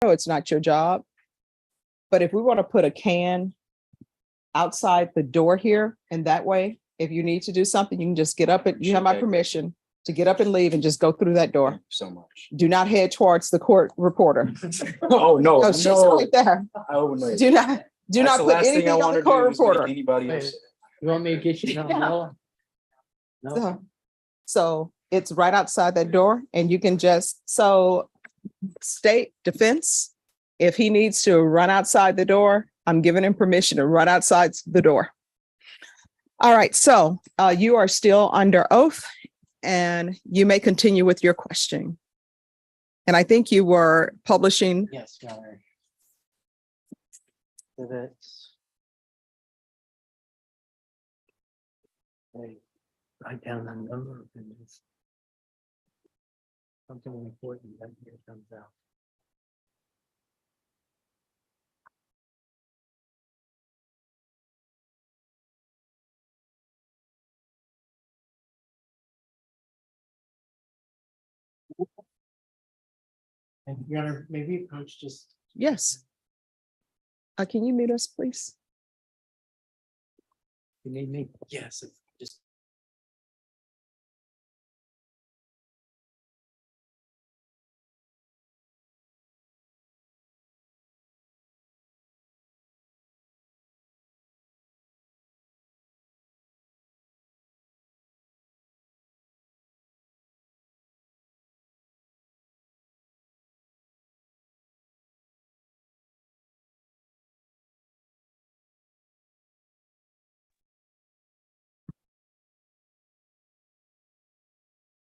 know it's not your job. But if we want to put a can outside the door here, and that way, if you need to do something, you can just get up and you have my permission to get up and leave and just go through that door. Thank you so much. Do not head towards the court reporter. Oh, no, No, she's no. right there. I would know. Do not That's the put last thing anything I on want the to court do is make reporter. anybody Wait. else. You want me to get you down? Yeah. No. So it's right outside that door and you can just, so state defense, if he needs to run outside the door, I'm giving him permission to run outside the door. All right, so you are still under oath and you may continue with your questioning. And I think you were publishing. Yes, Your Honor. Exhibits. Write down the number of things. Something important that here comes out. And Your Honor, maybe approach just. Yes. Can you mute us, please? You need me? Yes, just.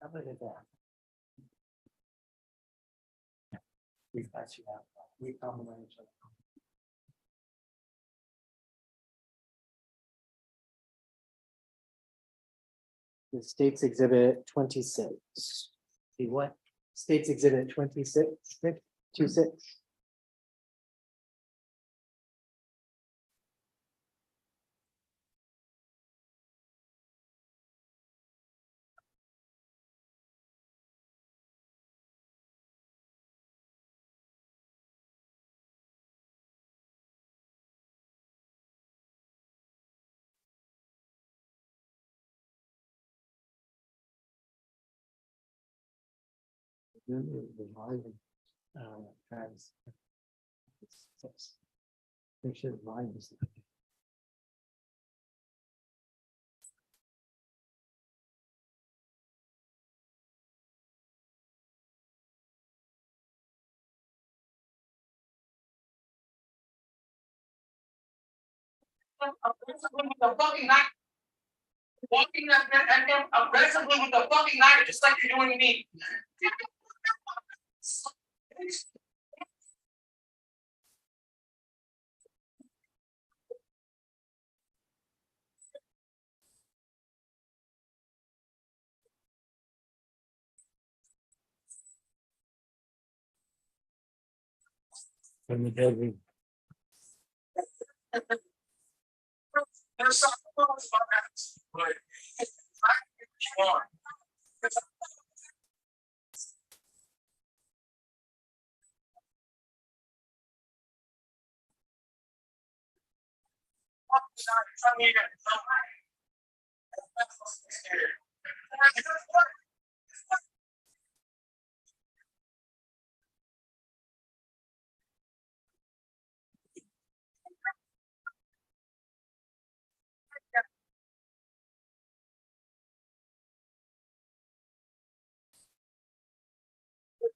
How about that? We patch you out. We compliment each other. The state's exhibit 26. See what? State's exhibit 26, 26. They should line this. Walking aggressively with the fucking knife, just like you're doing to me. From the building. There's some rules about that, but you are.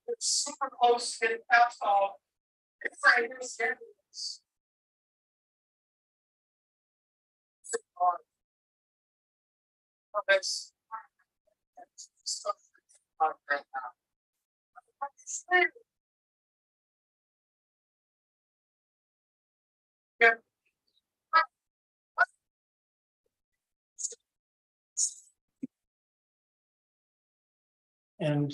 It's super close to the house call. It's like this. That's stuff right now. Yeah. And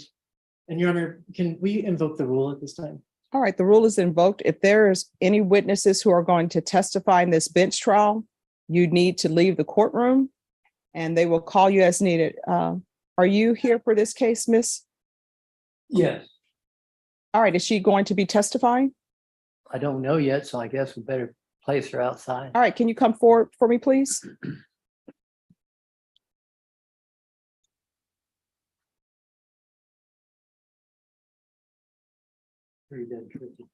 Your Honor, can we invoke the rule at this time? All right, the rule is invoked. If there's any witnesses who are going to testify in this bench trial, you need to leave the courtroom and they will call you as needed. Are you here for this case, Miss? Yes. All right, is she going to be testifying? I don't know yet, so I guess we better place her outside. All right, can you come forward for me, please? Pretty dead tricky.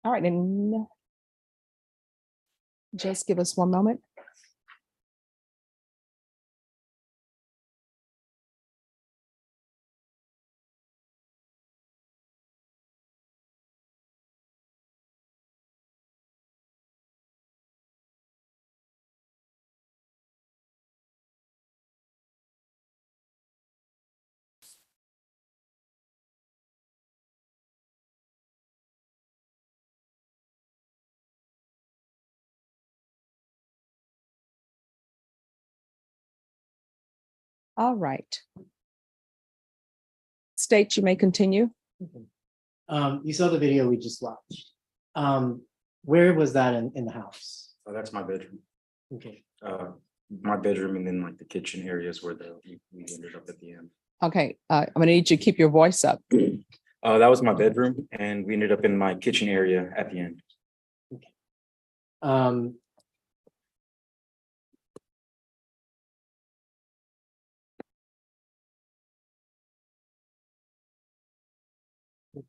All right, and just give us one moment. All right. State, you may continue. You saw the video we just watched. Where was that in the house? Oh, that's my bedroom. Okay. My bedroom and then like the kitchen areas where we ended up at the end. Okay, I'm gonna need you to keep your voice up. That was my bedroom and we ended up in my kitchen area at the end. Um,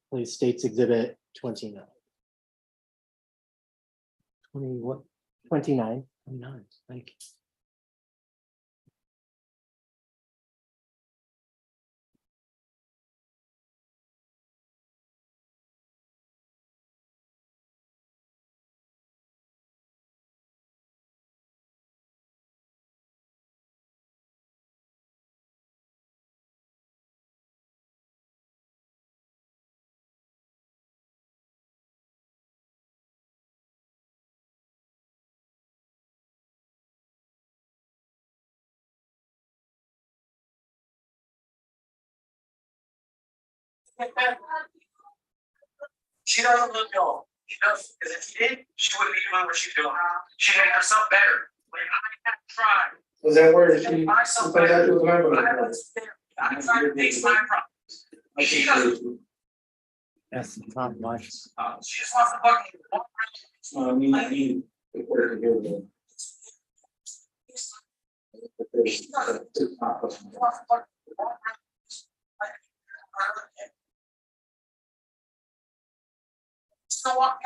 Please states exhibit 29. 20 what? 29. 29. Thank you. She doesn't look dull. She doesn't, because if she did, she wouldn't be doing what she's doing. She made herself better. When I have tried. Was that where to myself better, I was there. I tried to fix my problems. She doesn't. That's not much. She just wants to fucking. So what?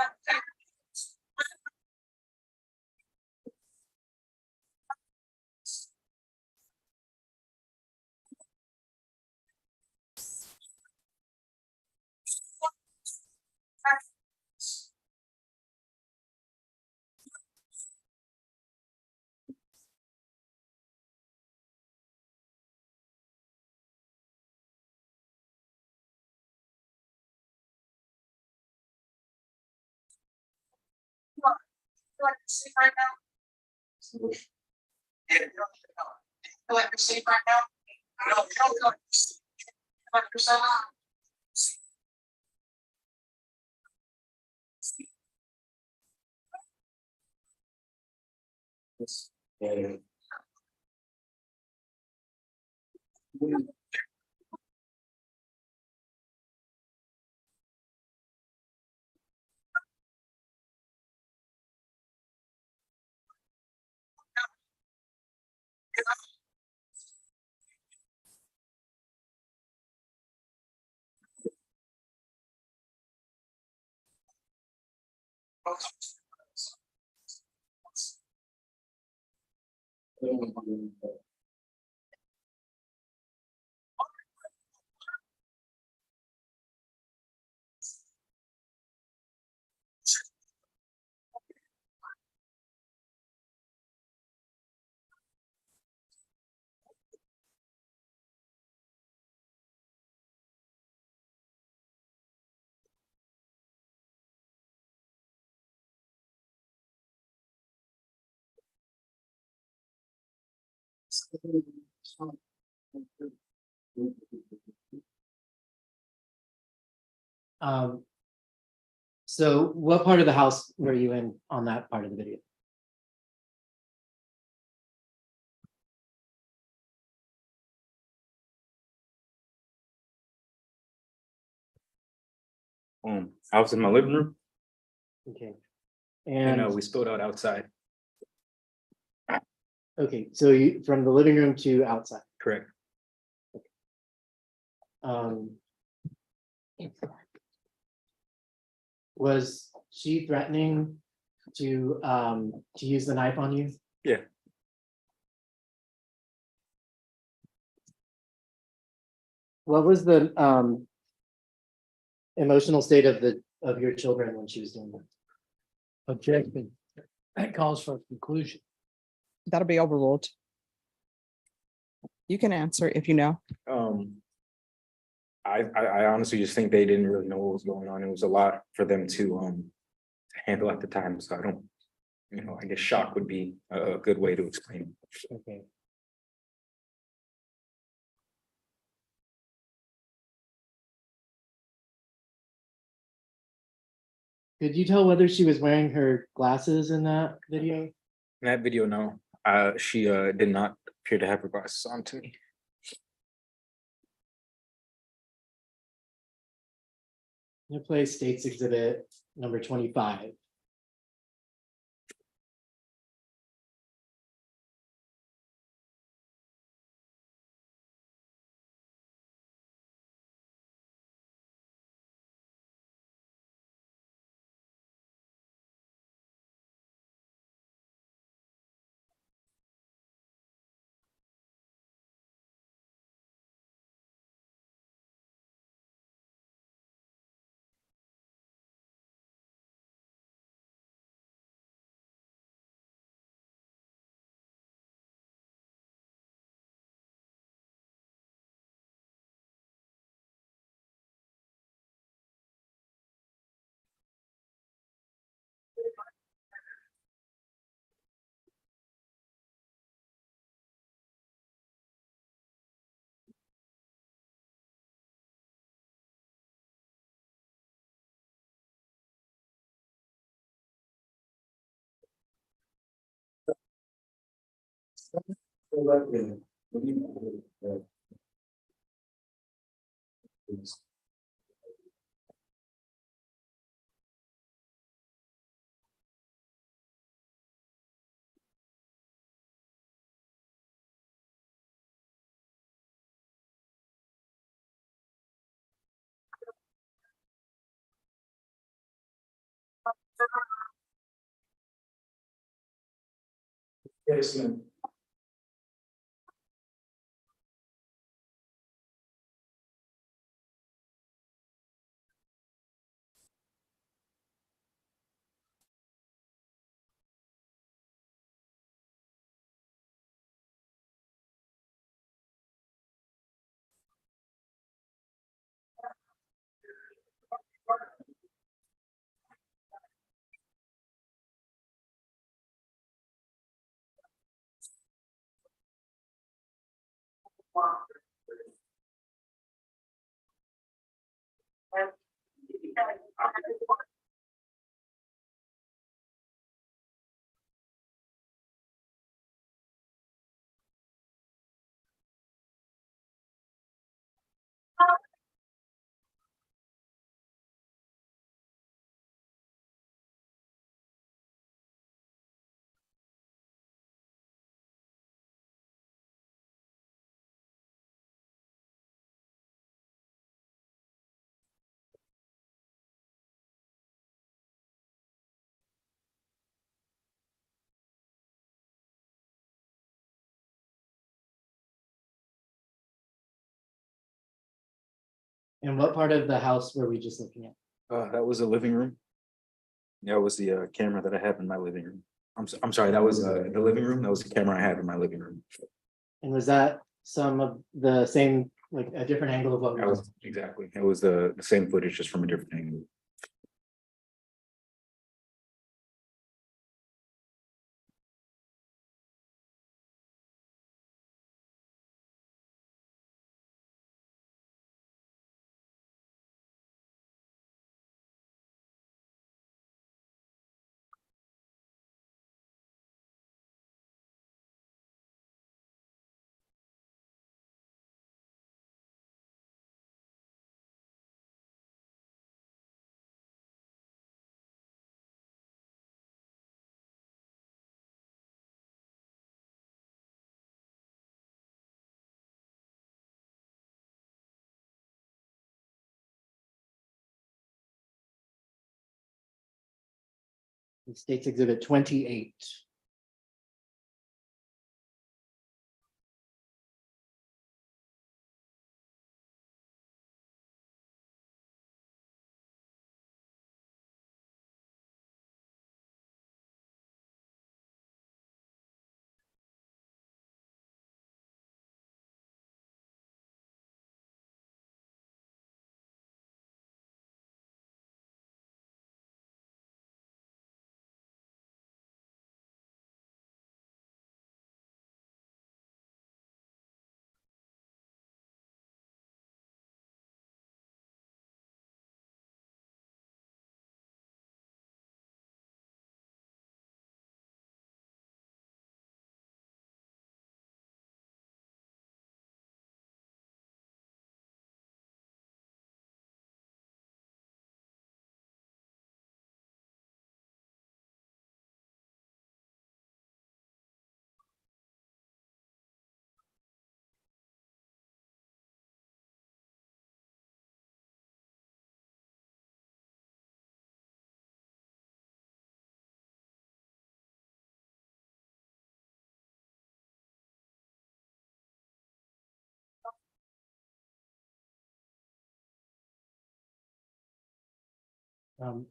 Like you're safe right now? Yeah, you don't feel like you're safe right now? No, you don't feel like you're safe. You feel like yourself. Um, so what part of the house were you in on that part of the video? I was in my living room Okay. and And we spilled out outside. okay, so you from the living room to outside. Correct. Um, was she threatening to use the knife on you? Yeah. What was the emotional state of your children when she was doing that? Objection. That calls for a conclusion. That'll be overruled. You can answer if you know. I honestly just think they didn't really know what was going on. It was a lot for them to handle at the time. So I don't, I guess shock would be a good way to explain it. Okay. Could you tell whether she was wearing her glasses in that video? In that video, no, she did not appear to have her glasses on to me. I'm gonna play States Exhibit number 25. Yes, ma'am. And what part of the house were we just looking at? That was the living room. That was the camera that I have in my living room. I'm sorry, that was the living room. That was the camera I have in my living room. And was that some of the same, like a different angle of what we That were? was exactly. It was the same footage, just from a different angle. State's Exhibit 28.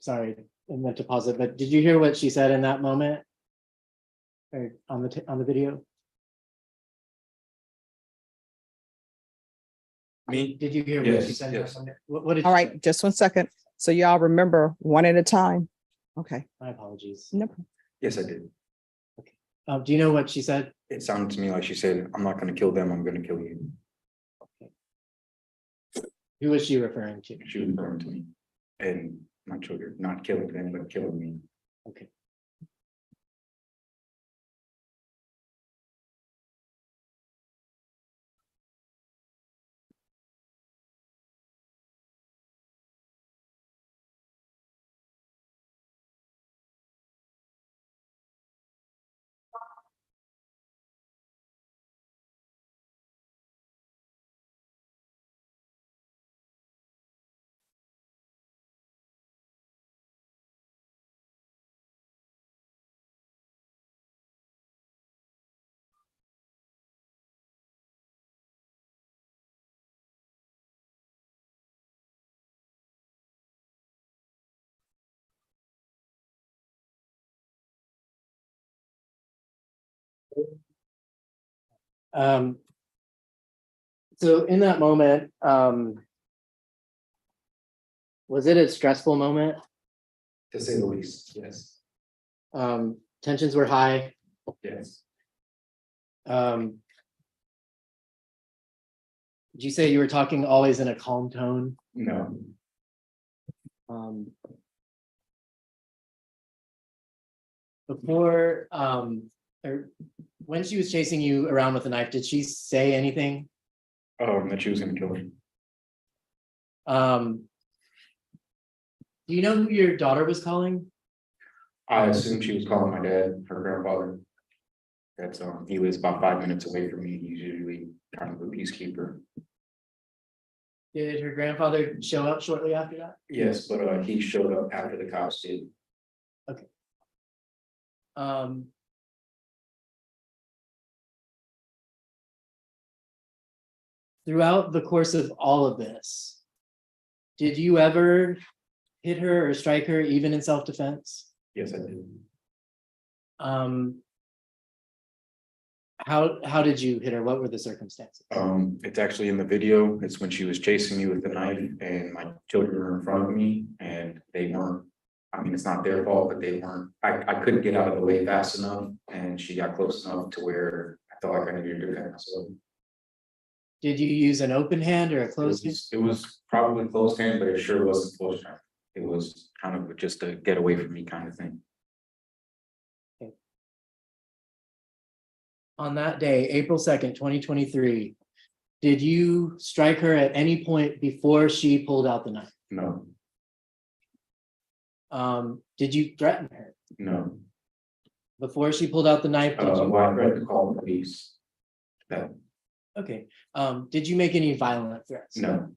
Sorry, I meant to pause it, but did you hear what she said in that moment? Or on the video? Me? Did you hear what she Yes, said? in that yes. moment? What did? All she right, say? just 1 second. So y'all remember one at a time. Okay. My apologies. No. Yes, I did. Do you know what she said? It sounded to me like she said, "I'm not gonna kill them, I'm gonna kill you." Who was she referring to? She was referring to me and my children, not killing them, but killing me. Okay. Um, so in that moment, was it a stressful moment? To say the least, yes, Tensions were high. yes. Did you say you were talking always in a calm tone? No, Um, Before, or when she was chasing you around with a knife, did she say anything? that she was gonna kill me. Do you know who your daughter was calling? I assumed she was calling my dad, her grandfather. That's he lives about 5 minutes away from me. He's usually kind of a peacekeeper. Did her grandfather show up shortly after that? Yes, but he showed up after the cops did. Throughout the course of all of this, Did you ever hit her or strike her even in self-defense? Yes, I did. How did you hit her? What were the circumstances? It's actually in the video. It's when she was chasing me with the knife and my children were in front of me and they weren't. I mean, it's not their fault, but they weren't. I couldn't get out of the way fast enough and she got close enough to where I felt like I needed to defend myself. Did you use an open hand or a closed hand? It was probably closed hand, but it sure wasn't closed hand. It was kind of just a get away from me kind of thing. On that day, April 2nd, 2023, did you strike her at any point before she pulled out the knife? No, Did you threaten her no. before she pulled out the knife? Did you? Well, I tried to call the police. That, Okay. Did you make any violent threats? no,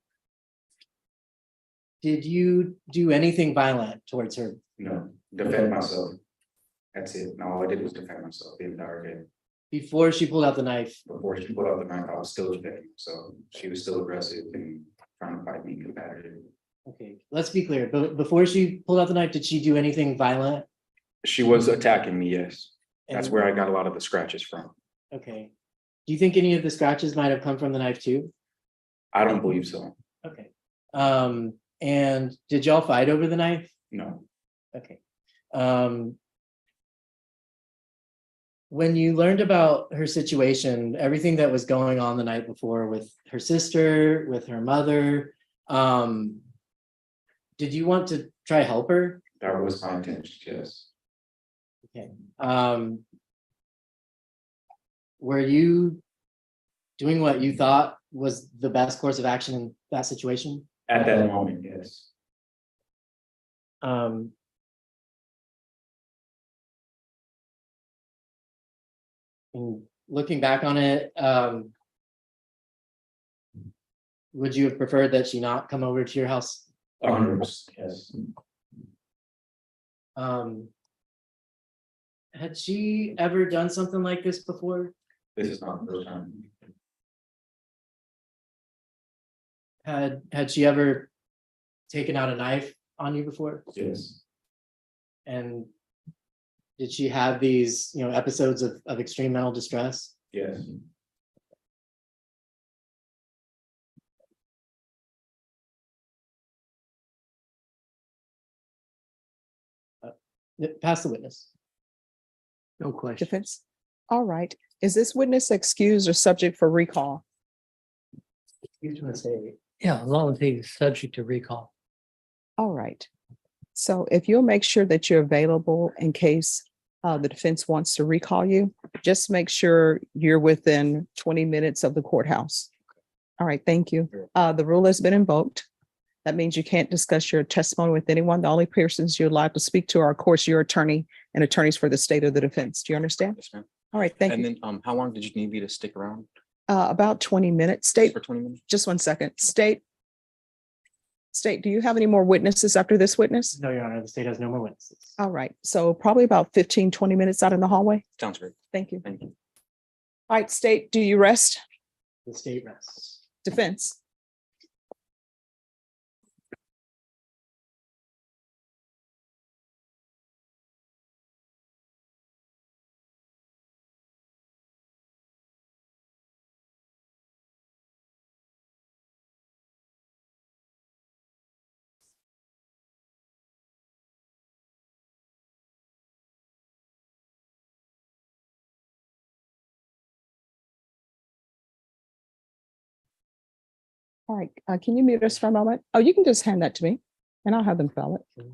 Did you do anything violent towards her? no, defend myself. That's it. No, all I did was defend myself the entire day. Before she pulled out the knife? Before she put out the knife, I was still defending, so she was still aggressive and trying to fight me competitive. Okay, let's be clear. But before she pulled out the knife, did she do anything violent? She was attacking me, yes. That's And- where I got a lot of the scratches from. Okay. Do you think any of the scratches might have come from the knife too? I don't believe so. Okay. And did y'all fight over the knife? No, Okay. When you learned about her situation, everything that was going on the night before with her sister, with her mother, did you want to try help her? that was my intention, yes. Okay. Were you doing what you thought was the best course of action in that situation? At that moment, yes. And looking back on it, would you have preferred that she not come over to your house? 100%, yes. Had she ever done something like this before? This is not the first time. Had she ever taken out a knife on you before? Yes, And did she have these, episodes of extreme mental distress? yes. Pass the witness. No question. Defense. All right. Is this witness excused or subject for recall? You just want to say, Yeah, as long as he's subject to recall. All right. So if you'll make sure that you're available in case the defense wants to recall you, just make sure you're within 20 minutes of the courthouse. All right, thank you. The rule has been invoked. That means you can't discuss your testimony with anyone. The only persons you're allowed to speak to are, of course, your attorney and attorneys for the state of the defense. Do you understand? Yes, ma'am. All right, thank And you. then, how long did you need me to stick around? About 20 minutes. State, For 20 minutes? just 1 second. State, do you have any more witnesses after this witness? no, Your Honor, the state has no more witnesses. All right, so probably about 15, 20 minutes out in the hallway. Sounds great. Thank you. Thank you. All right, state, do you rest? The state rests. Defense. All right, can you mute us for a moment? Oh, you can just hand that to me and I'll have them file it.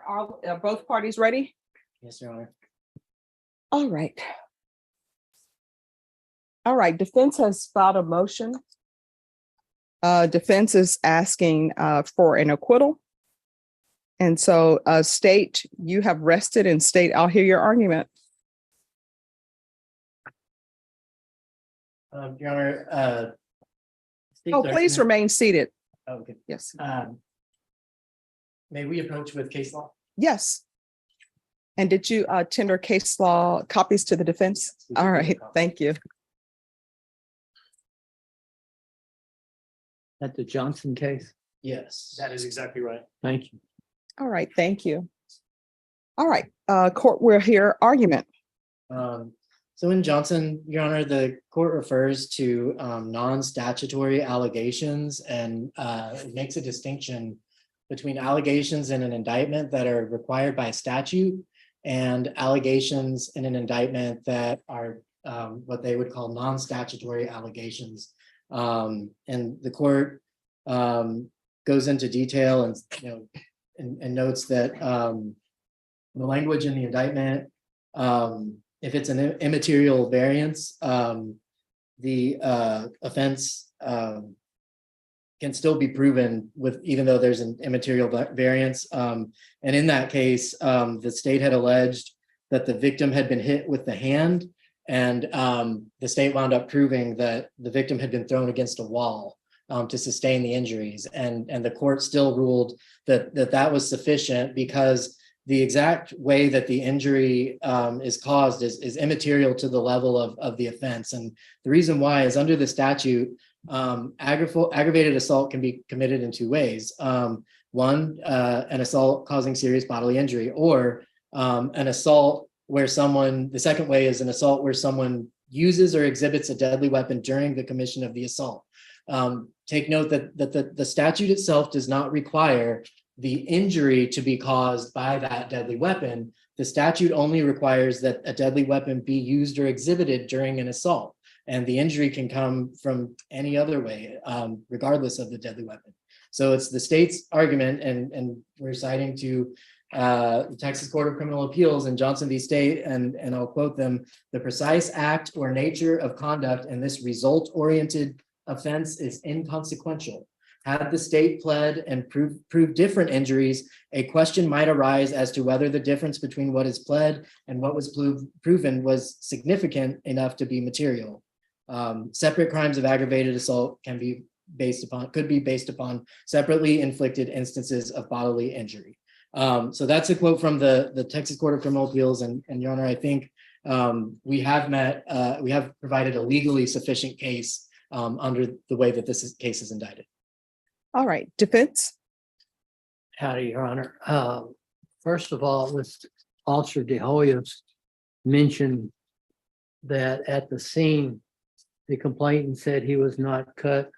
Are both parties ready? Yes, Your Honor. All right. All right, defense has filed a motion. Defense is asking for an acquittal. And so state, you have rested, and state, I'll hear your argument. Your Honor, state's Oh, please argument- remain seated. Oh, okay. Yes, May we approach with case law? yes. And did you tender case law copies to the defense? Yes, we did. All right, thank you. At the Johnson case? Yes. That is exactly right. Thank you. All right, thank you. All right, court, we're here, argument. So in Johnson, Your Honor, the court refers to non-statutory allegations and it makes a distinction between allegations in an indictment that are required by statute and allegations in an indictment that are what they would call non-statutory allegations. And the court goes into detail and, you know, and notes that the language in the indictment, if it's an immaterial variance, the offense can still be proven with, even though there's an immaterial variance. And in that case, the state had alleged that the victim had been hit with the hand, and the state wound up proving that the victim had been thrown against a wall to sustain the injuries. And the court still ruled that was sufficient because the exact way that the injury is caused is immaterial to the level of the offense. And the reason why is under the statute, aggravated assault can be committed in two ways. One, an assault causing serious bodily injury, or an assault where the second way is an assault where someone uses or exhibits a deadly weapon during the commission of the assault. Take note that the statute itself does not require the injury to be caused by that deadly weapon. The statute only requires that a deadly weapon be used or exhibited during an assault, and the injury can come from any other way, regardless of the deadly weapon. So it's the state's argument, and we're citing to the Texas Court of Criminal Appeals and Johnson v. State, and I'll quote them: "The precise act or nature of conduct in this result-oriented offense is inconsequential. Had the state pled and proved different injuries, a question might arise as to whether the difference between what is pled and what was proven was significant enough to be material. Separate crimes of aggravated assault could be based upon separately inflicted instances of bodily injury." So that's a quote from the Texas Court of Criminal Appeals, and Your Honor, I think we have provided a legally sufficient case under the way that this case is indicted. All right, defense. Howdy, Your Honor. First of all, Officer De Hoyos mentioned that at the scene, the complainant said he was not cut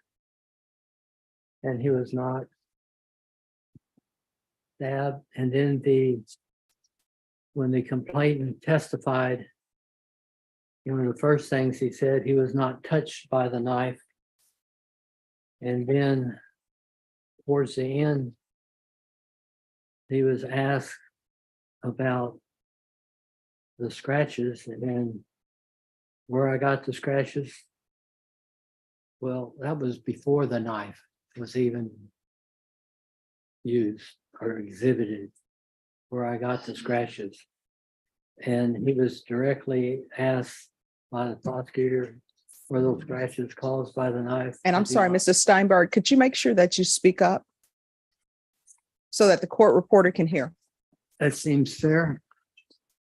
and he was not stabbed. And then when the complainant testified, one of the first things he said, he was not touched by the knife. And then towards the end, he was asked about the scratches and where I got the scratches. Well, that was before the knife was even used or exhibited, where I got the scratches. And he was directly asked by the prosecutor, were those scratches caused by the knife? And I'm sorry, Mr. Steinberg, could you make sure that you speak up so that the court reporter can hear? That seems fair.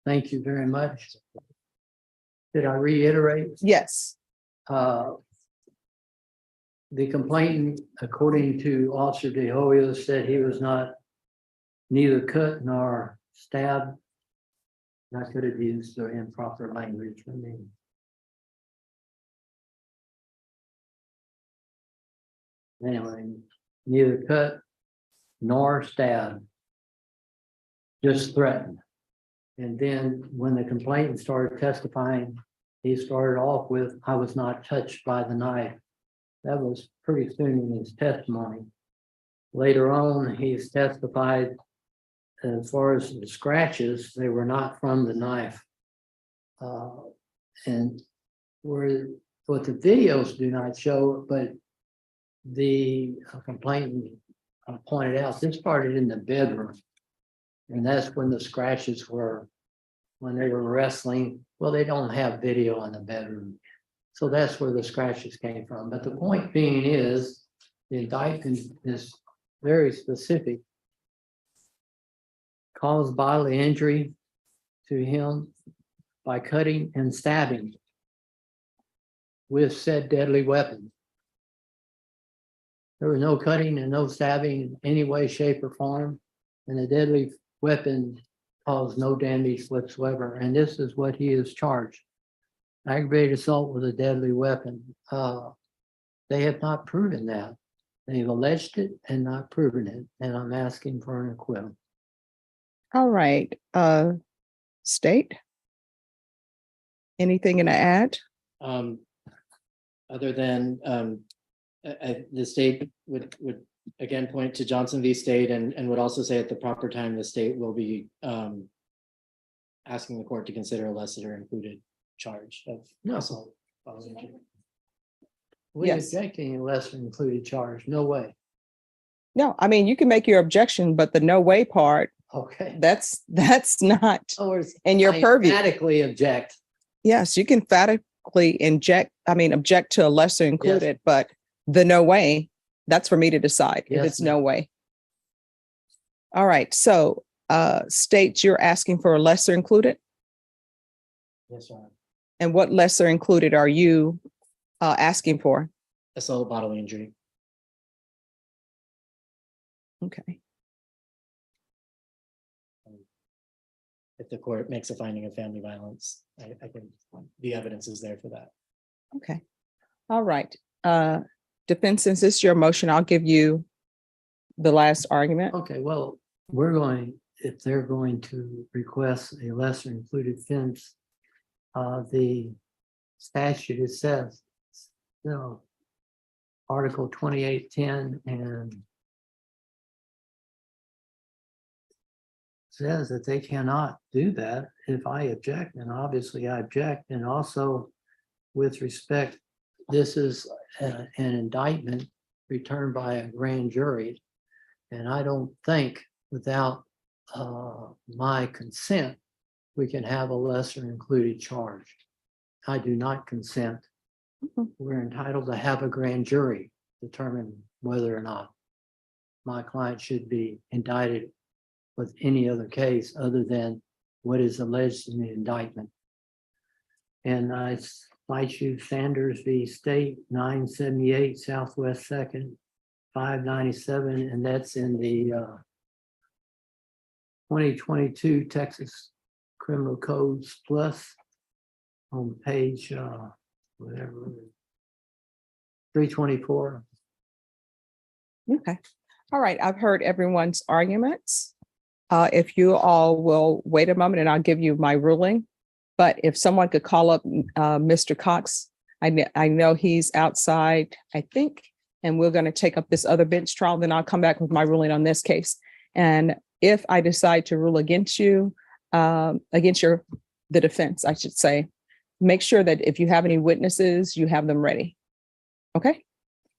Thank you very much. Did I reiterate? Yes. The complainant, according to Officer De Hoyos, said he was neither cut nor stabbed. I could have used the improper language for me. Anyway, neither cut nor stabbed, just threatened. And then when the complainant started testifying, he started off with, "I was not touched by the knife." That was pretty soon in his testimony. Later on, he's testified as far as the scratches, they were not from the knife. And where, what the videos do not show, but the complainant pointed out, this started in the bedroom. And that's when the scratches were, when they were wrestling. Well, they don't have video in the bedroom. So that's where the scratches came from. But the point being is, the indictment is very specific. Caused bodily injury to him by cutting and stabbing with said deadly weapon. There was no cutting and no stabbing in any way, shape, or form, and the deadly weapon caused no damage whatsoever. And this is what he is charged: aggravated assault with a deadly weapon. They have not proven that. They've alleged it and not proven it, and I'm asking for an acquittal. All right, state? Anything to add? Other than, the state would again point to Johnson v. State and would also say at the proper time, the state will be asking the court to consider a lesser included charge of No. assault. bodily injury. We Yes. object to any lesser included charge. No way. No, I mean, you can make your objection, but the no way part, Okay. that's not Or in your purview. emphatically object. Yes, you can emphatically object to a lesser included, but the no way, that's for me to decide if Yes, it's no way. All right, so state you're asking for a lesser included, Yes, Your Honor. and what lesser included are you asking for? Assault bodily injury. Okay, If the court makes a finding of family violence, I think the evidence is there for that. okay. All right. Defense, since this is your motion, I'll give you the last argument. Okay, well, we're going, if they're going to request a lesser included offense, the statute, it says, you know, Article 2810 and says that they cannot do that if I object, and obviously I object. And also with respect, this is an indictment returned by a grand jury. And I don't think without my consent, we can have a lesser included charge. I do not consent. We're entitled to have a grand jury determine whether or not my client should be indicted with any other case other than what is alleged in the indictment. And I cite you Sanders v. State, 978 Southwest 2nd, 597, and that's in the 2022 Texas Criminal Codes Plus on page whatever 324. Okay. All right. I've heard everyone's arguments. If you all will wait a moment and I'll give you my ruling. But if someone could call up Mr. Cox, I know he's outside, I think, and we're going to take up this other bench trial. Then I'll come back with my ruling on this case. And if I decide to rule against you, the defense, I should say, make sure that if you have any witnesses, you have them ready. Okay.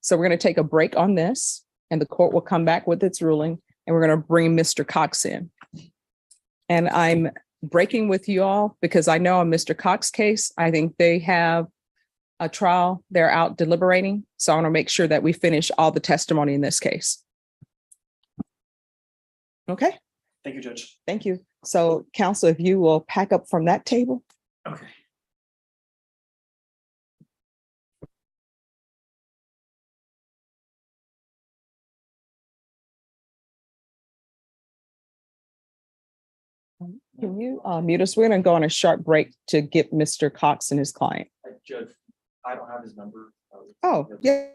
So we're going to take a break on this and the court will come back with its ruling and we're going to bring Mr. Cox in. And I'm breaking with you all because I know on Mr. Cox's case, I think they have a trial. They're out deliberating. So I want to make sure that we finish all the testimony in this case. Okay. Thank you, Judge. Thank you. So counsel, if you will pack up from that table. Okay. Can you mute us? We're going to go on a sharp break to get Mr. Cox and his client. Judge, I don't have his number. Oh, yeah.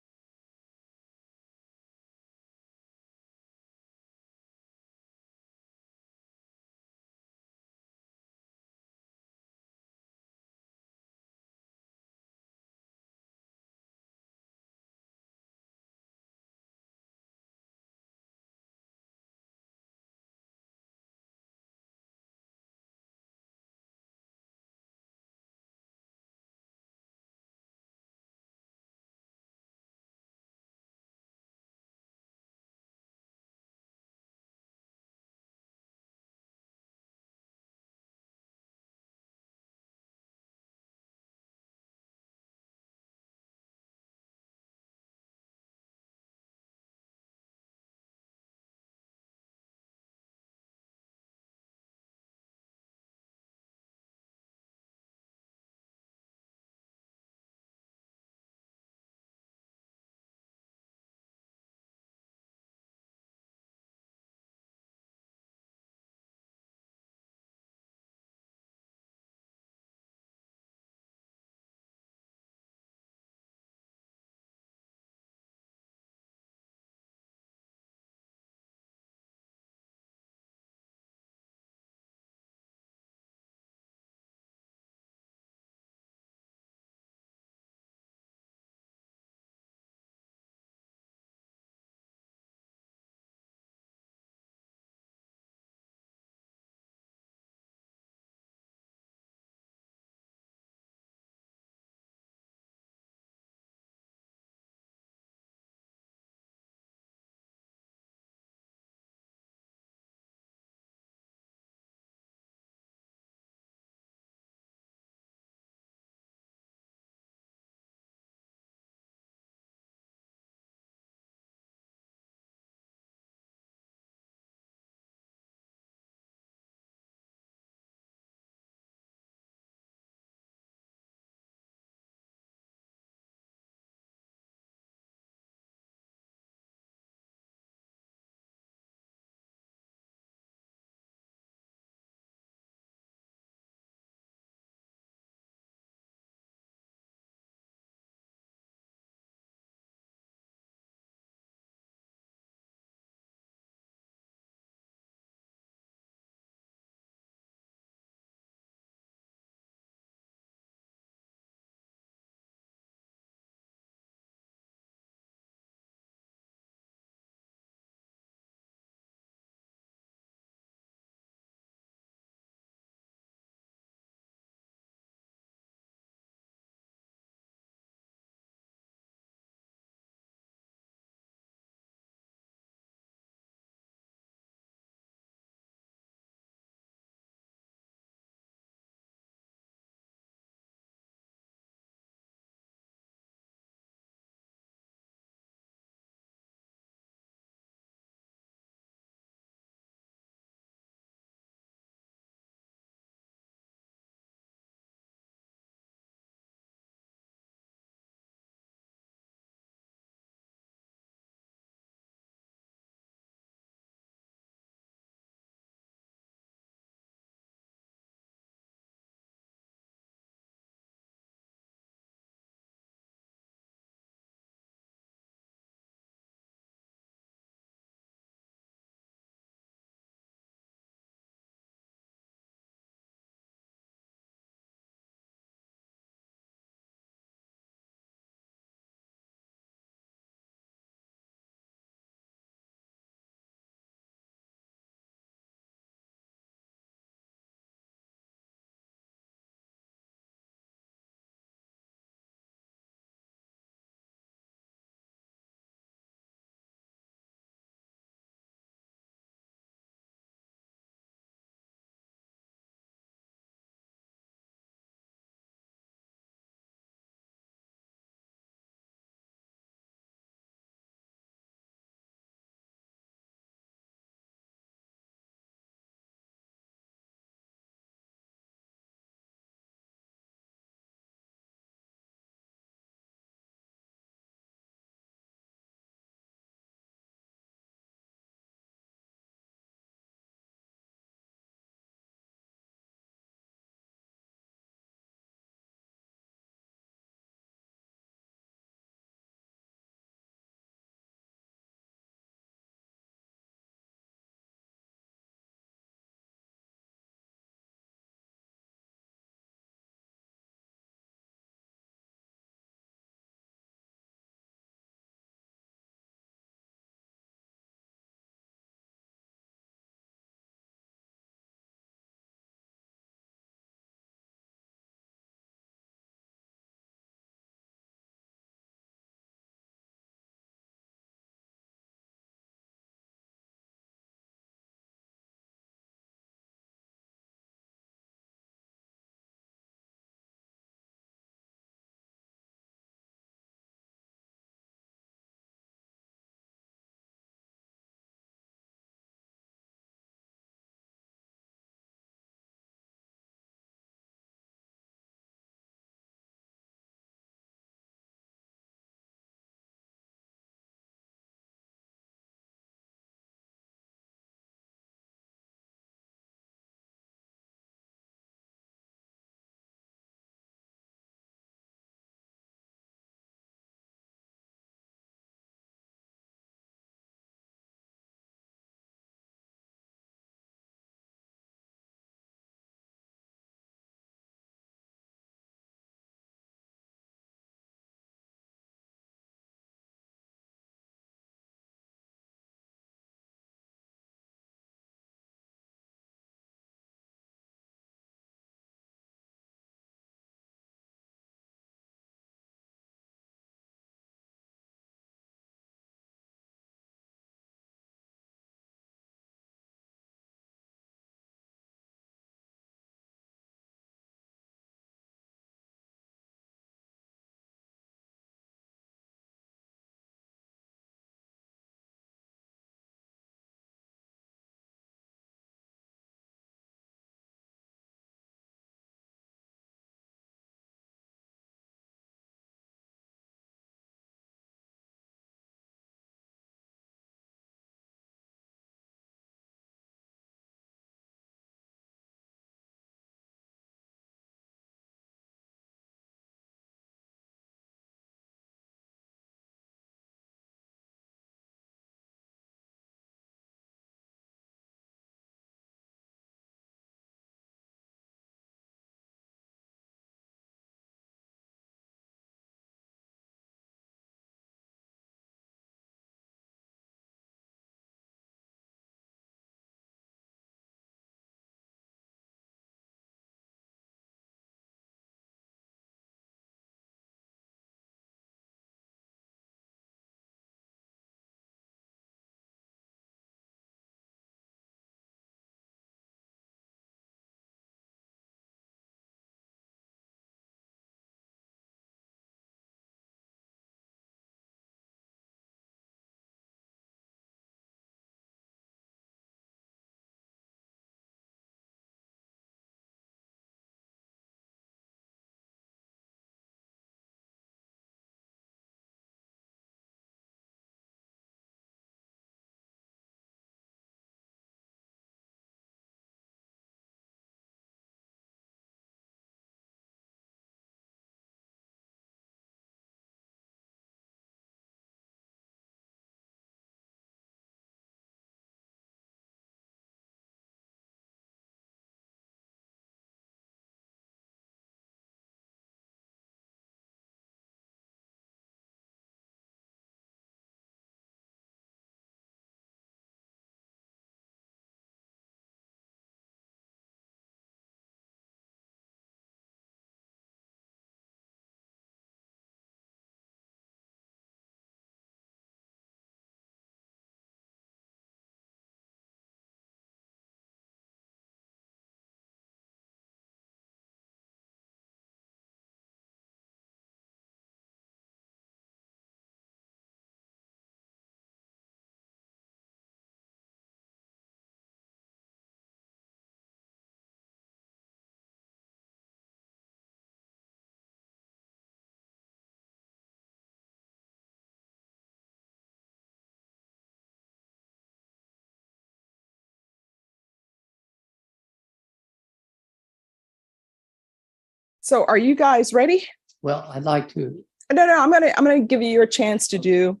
So are you guys ready? Well, I'd like to, No, I'm gonna give you your chance to do.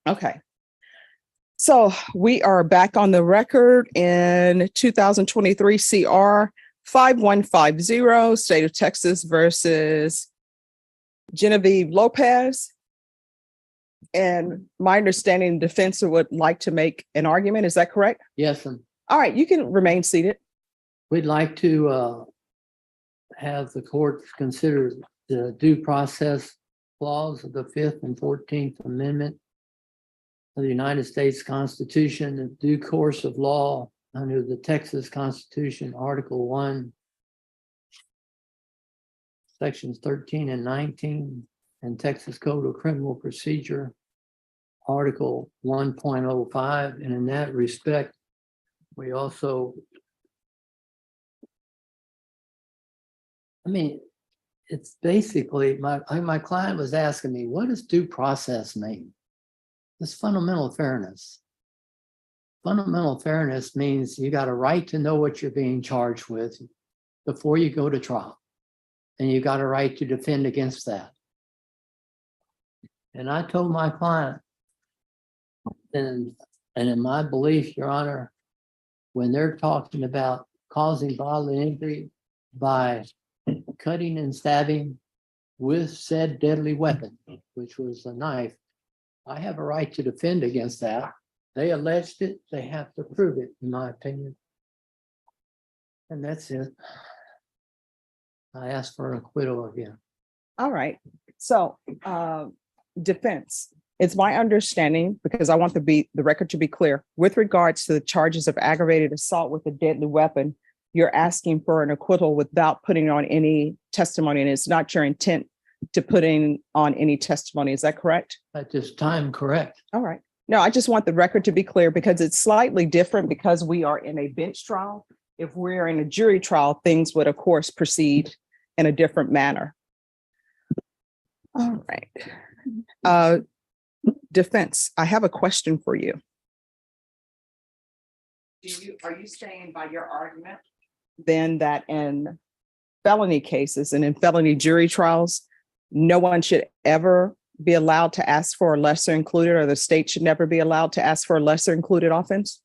Okay. So we are back on the record in 2023 CR 5150, State of Texas versus Genevieve Lopez. And my understanding, the defense would like to make an argument. Is that correct? yes, All right, you can remain seated. we'd like to have the court consider the due process clause of the Fifth and 14th Amendment of the United States Constitution, the due course of law under the Texas Constitution, Article 1, Sections 13 and 19, and Texas Code of Criminal Procedure, Article 1.05. And in that respect, we also, I mean, it's basically, my client was asking me, what does due process mean? It's fundamental fairness. Fundamental fairness means you got a right to know what you're being charged with before you go to trial. And you got a right to defend against that. And I told my client, and in my belief, Your Honor, when they're talking about causing bodily injury by cutting and stabbing with said deadly weapon, which was a knife, I have a right to defend against that. They alleged it, they have to prove it, in my opinion. And that's it. I asked for an acquittal again. All right. So defense, it's my understanding, because I want the record to be clear, with regards to the charges of aggravated assault with a deadly weapon, you're asking for an acquittal without putting on any testimony, and it's not your intent to putting on any testimony. Is that correct? At this time, correct. All right. No, I just want the record to be clear, because it's slightly different because we are in a bench trial. If we're in a jury trial, things would, of course, proceed in a different manner. All right. Defense, I have a question for you. Are you saying by your argument then that in felony cases and in felony jury trials, no one should ever be allowed to ask for a lesser included, or the state should never be allowed to ask for a lesser included offense?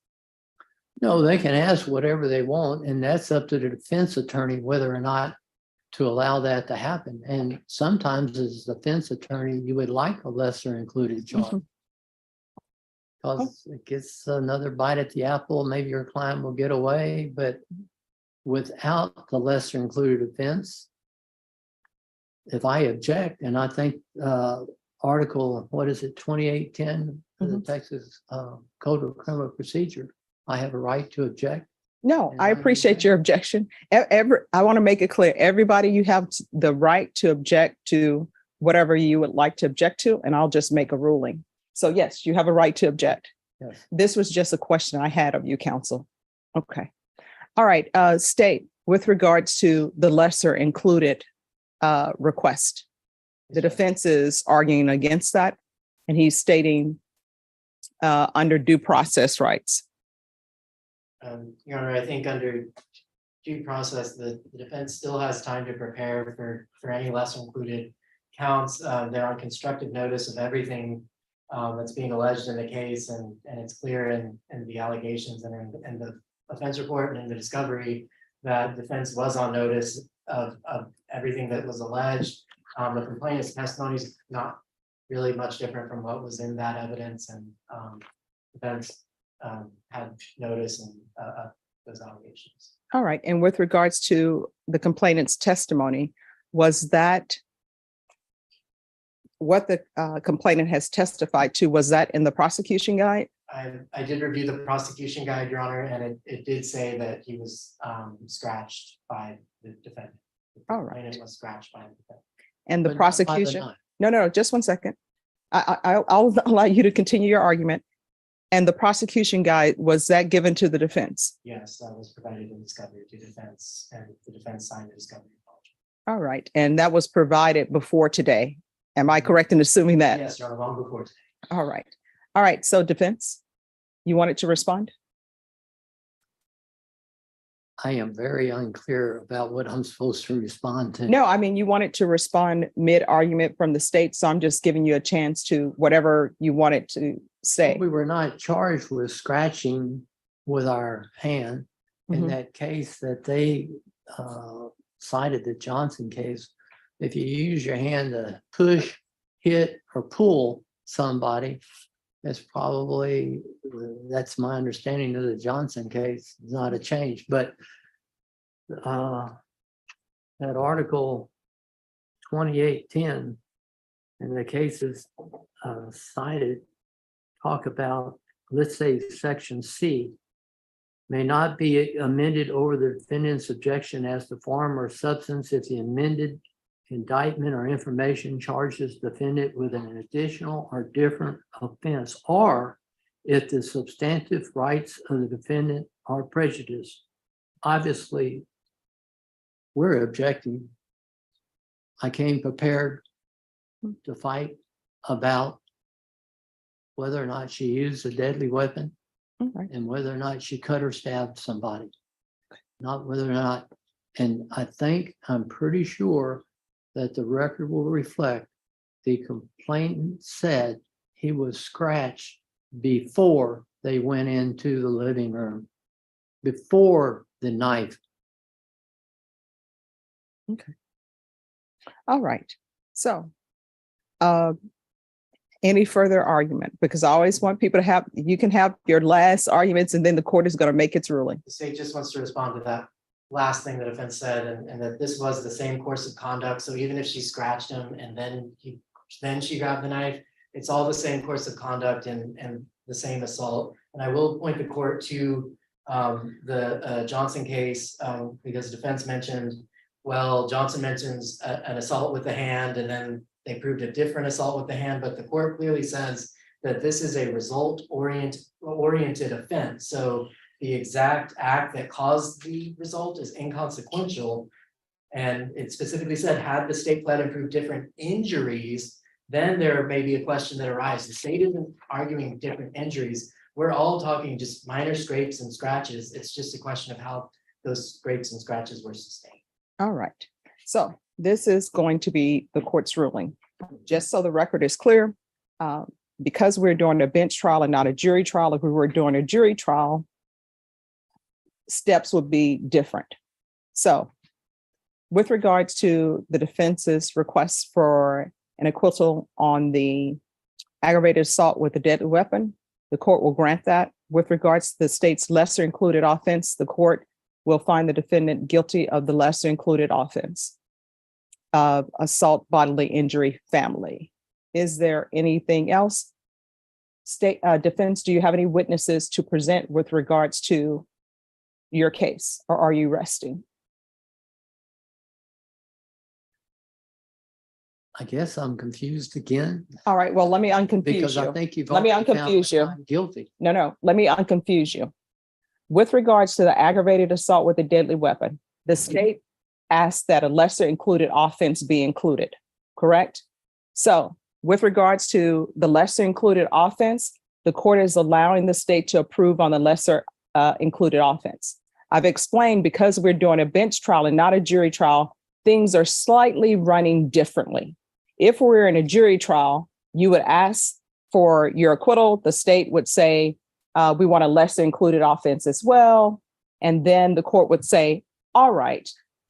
No, they can ask whatever they want, and that's up to the defense attorney whether or not to allow that to happen. And sometimes as a defense attorney, you would like a lesser included charge. Because it gets another bite at the apple, maybe your client will get away, but without the lesser included offense, if I object, and I think Article, what is it, 2810 of the Texas Code of Criminal Procedure, I have a right to object. No, I appreciate your objection. I want to make it clear, everybody, you have the right to object to whatever you would like to object to, and I'll just make a ruling. So yes, you have a right to object. Yes. This was just a question I had of you, counsel. Okay. All right. State, with regards to the lesser included request, the defense is arguing against that, and he's stating under due process rights. Your Honor, I think under due process, the defense still has time to prepare for any lesser included counts. They're on constructive notice of everything that's being alleged in the case, and it's clear in the allegations and in the offense report and in the discovery that defense was on notice of everything that was alleged. The complainant's testimony is not really much different from what was in that evidence, and defense had notice and those allegations. All right. And with regards to the complainant's testimony, was that what the complainant has testified to? Was that in the prosecution guide? I did review the prosecution guide, Your Honor, and it did say that he was scratched by the defendant. All right. It was scratched by the defendant. And the But not by the prosecution? knife. No, just 1 second. I'll allow you to continue your argument. And the prosecution guide, was that given to the defense? Yes, that was provided in discovery to defense, and the defense signed the discovery acknowledgement. All right. And that was provided before today. Am I correct in assuming that? Yes, Your Honor, long before today. All right. All right. So defense, you wanted to respond? I am very unclear about what I'm supposed to respond to. No, I mean, you wanted to respond mid-argument from the state, so I'm just giving you a chance to whatever you wanted to say. We were not charged with scratching with our hand. In Mhm. that case that they cited, the Johnson case, if you use your hand to push, hit, or pull somebody, that's probably, that's my understanding of the Johnson case, not a change, but that article 2810 and the cases cited talk about, let's say, section C, may not be amended over the defendant's objection as to form or substance if the amended indictment or information charges defendant with an additional or different offense, or if the substantive rights of the defendant are prejudiced. Obviously, we're objecting. I came prepared to fight about whether or not she used a deadly weapon Okay. and whether or not she cut or stabbed somebody, not whether or not. And I think, I'm pretty sure that the record will reflect the complainant said he was scratched before they went into the living room, before the knife. All right. So, any further argument? Because I always want people to have, you can have your last arguments and then the court is going to make its ruling. The state just wants to respond to that last thing the defense said, and that this was the same course of conduct. So even if she scratched him and then she grabbed the knife, it's all the same course of conduct and the same assault. And I will point the court to the Johnson case, because defense mentioned, well, Johnson mentions an assault with the hand, and then they proved a different assault with the hand, but the court clearly says that this is a result-oriented offense. So the exact act that caused the result is inconsequential. And it specifically said, had the state pled and proved different injuries, then there may be a question that arises. The state isn't arguing different injuries. We're all talking just minor scrapes and scratches. It's just a question of how those scrapes and scratches were sustained. All right. So this is going to be the court's ruling. Just so the record is clear, because we're doing a bench trial and not a jury trial, if we were doing a jury trial, steps would be different. So with regards to the defense's request for an acquittal on the aggravated assault with a deadly weapon, the court will grant that. With regards to the state's lesser included offense, the court will find the defendant guilty of the lesser included offense of assault, bodily injury, family. Is there anything else? State defense, do you have any witnesses to present with regards to your case, or are you resting? I guess I'm confused again. All right, well, let me unconfuse Because I you. think you've Let me already found unconfuse that you. I'm guilty. No, let me unconfuse you. With regards to the aggravated assault with a deadly weapon, the state asked that a lesser included offense be included, correct? So with regards to the lesser included offense, the court is allowing the state to approve on the lesser included offense. I've explained, because we're doing a bench trial and not a jury trial, things are slightly running differently. If we're in a jury trial, you would ask for your acquittal. The state would say, we want a lesser included offense as well. And then the court would say, all right,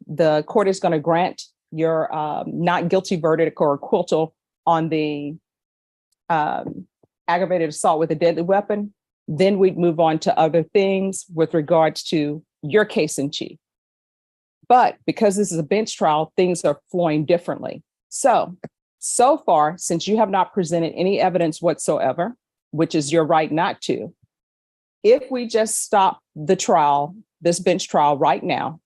the court is going to grant your not guilty verdict or acquittal on the aggravated assault with a deadly weapon. Then we'd move on to other things with regards to your case in chief. But because this is a bench trial, things are flowing differently. So far, since you have not presented any evidence whatsoever, which is your right not to, if we just stop the trial, this bench trial right now,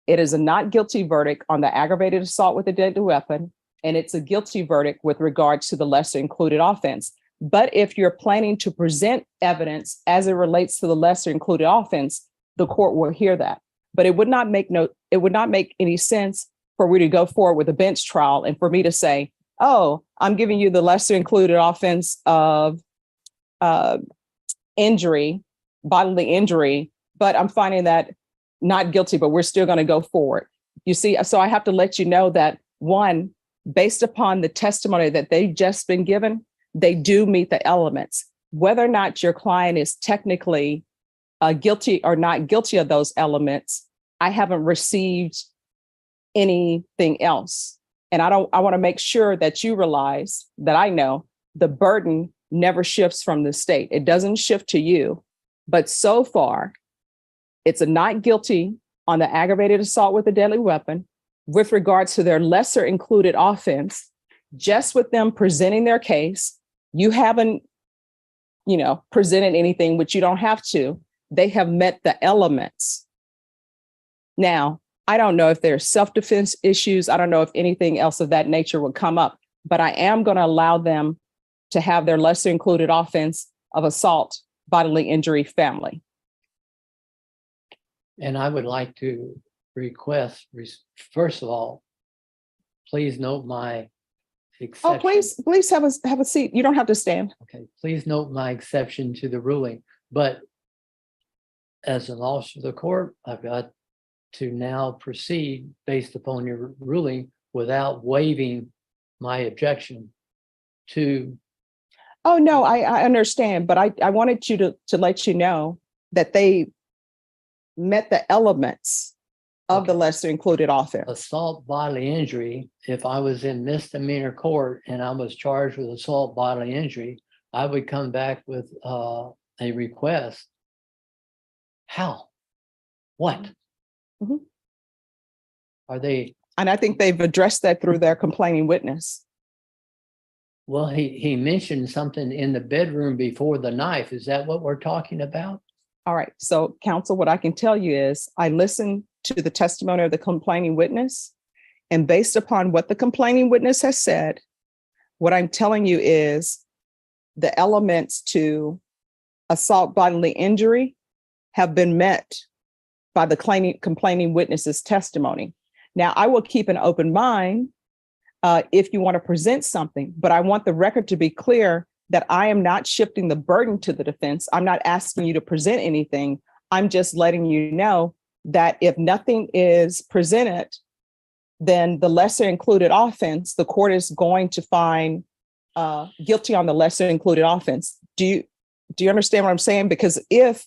it is a not guilty verdict on the aggravated assault with a deadly weapon, and it's a guilty verdict with regards to the lesser included offense. But if you're planning to present evidence as it relates to the lesser included offense, the court will hear that. But it would not make any sense for we to go forward with a bench trial and for me to say, oh, I'm giving you the lesser included offense of injury, bodily injury, but I'm finding that not guilty, but we're still going to go forward. You see, so I have to let you know that one, based upon the testimony that they've just been given, they do meet the elements. Whether or not your client is technically guilty or not guilty of those elements, I haven't received anything else. And I want to make sure that you realize that I know the burden never shifts from the state. It doesn't shift to you. But so far, it's a not guilty on the aggravated assault with a deadly weapon. With regards to their lesser included offense, just with them presenting their case, you haven't, presented anything, which you don't have to. They have met the elements. Now, I don't know if there's self-defense issues. I don't know if anything else of that nature would come up, but I am going to allow them to have their lesser included offense of assault, bodily injury, family. And I would like to request, first of all, please note my exception. Oh, please have a seat. You don't have to stand. Okay, please note my exception to the ruling, but as an officer of the court, I've got to now proceed based upon your ruling without waiving my objection to. Oh, no, I understand, but I wanted you to let you know that they met the elements of the lesser included offense. Assault bodily injury, if I was in misdemeanor court and I was charged with assault bodily injury, I would come back with a request. How? What? Mhm. Are they? And I think they've addressed that through their complaining witness. Well, he mentioned something in the bedroom before the knife. Is that what we're talking about? All right. So, counsel, what I can tell you is I listened to the testimony of the complaining witness, and based upon what the complaining witness has said, what I'm telling you is the elements to assault bodily injury have been met by the complaining witness's testimony. Now, I will keep an open mind if you want to present something, but I want the record to be clear that I am not shifting the burden to the defense. I'm not asking you to present anything. I'm just letting you know that if nothing is presented, then the lesser included offense, the court is going to find guilty on the lesser included offense. Do you understand what I'm saying? Because if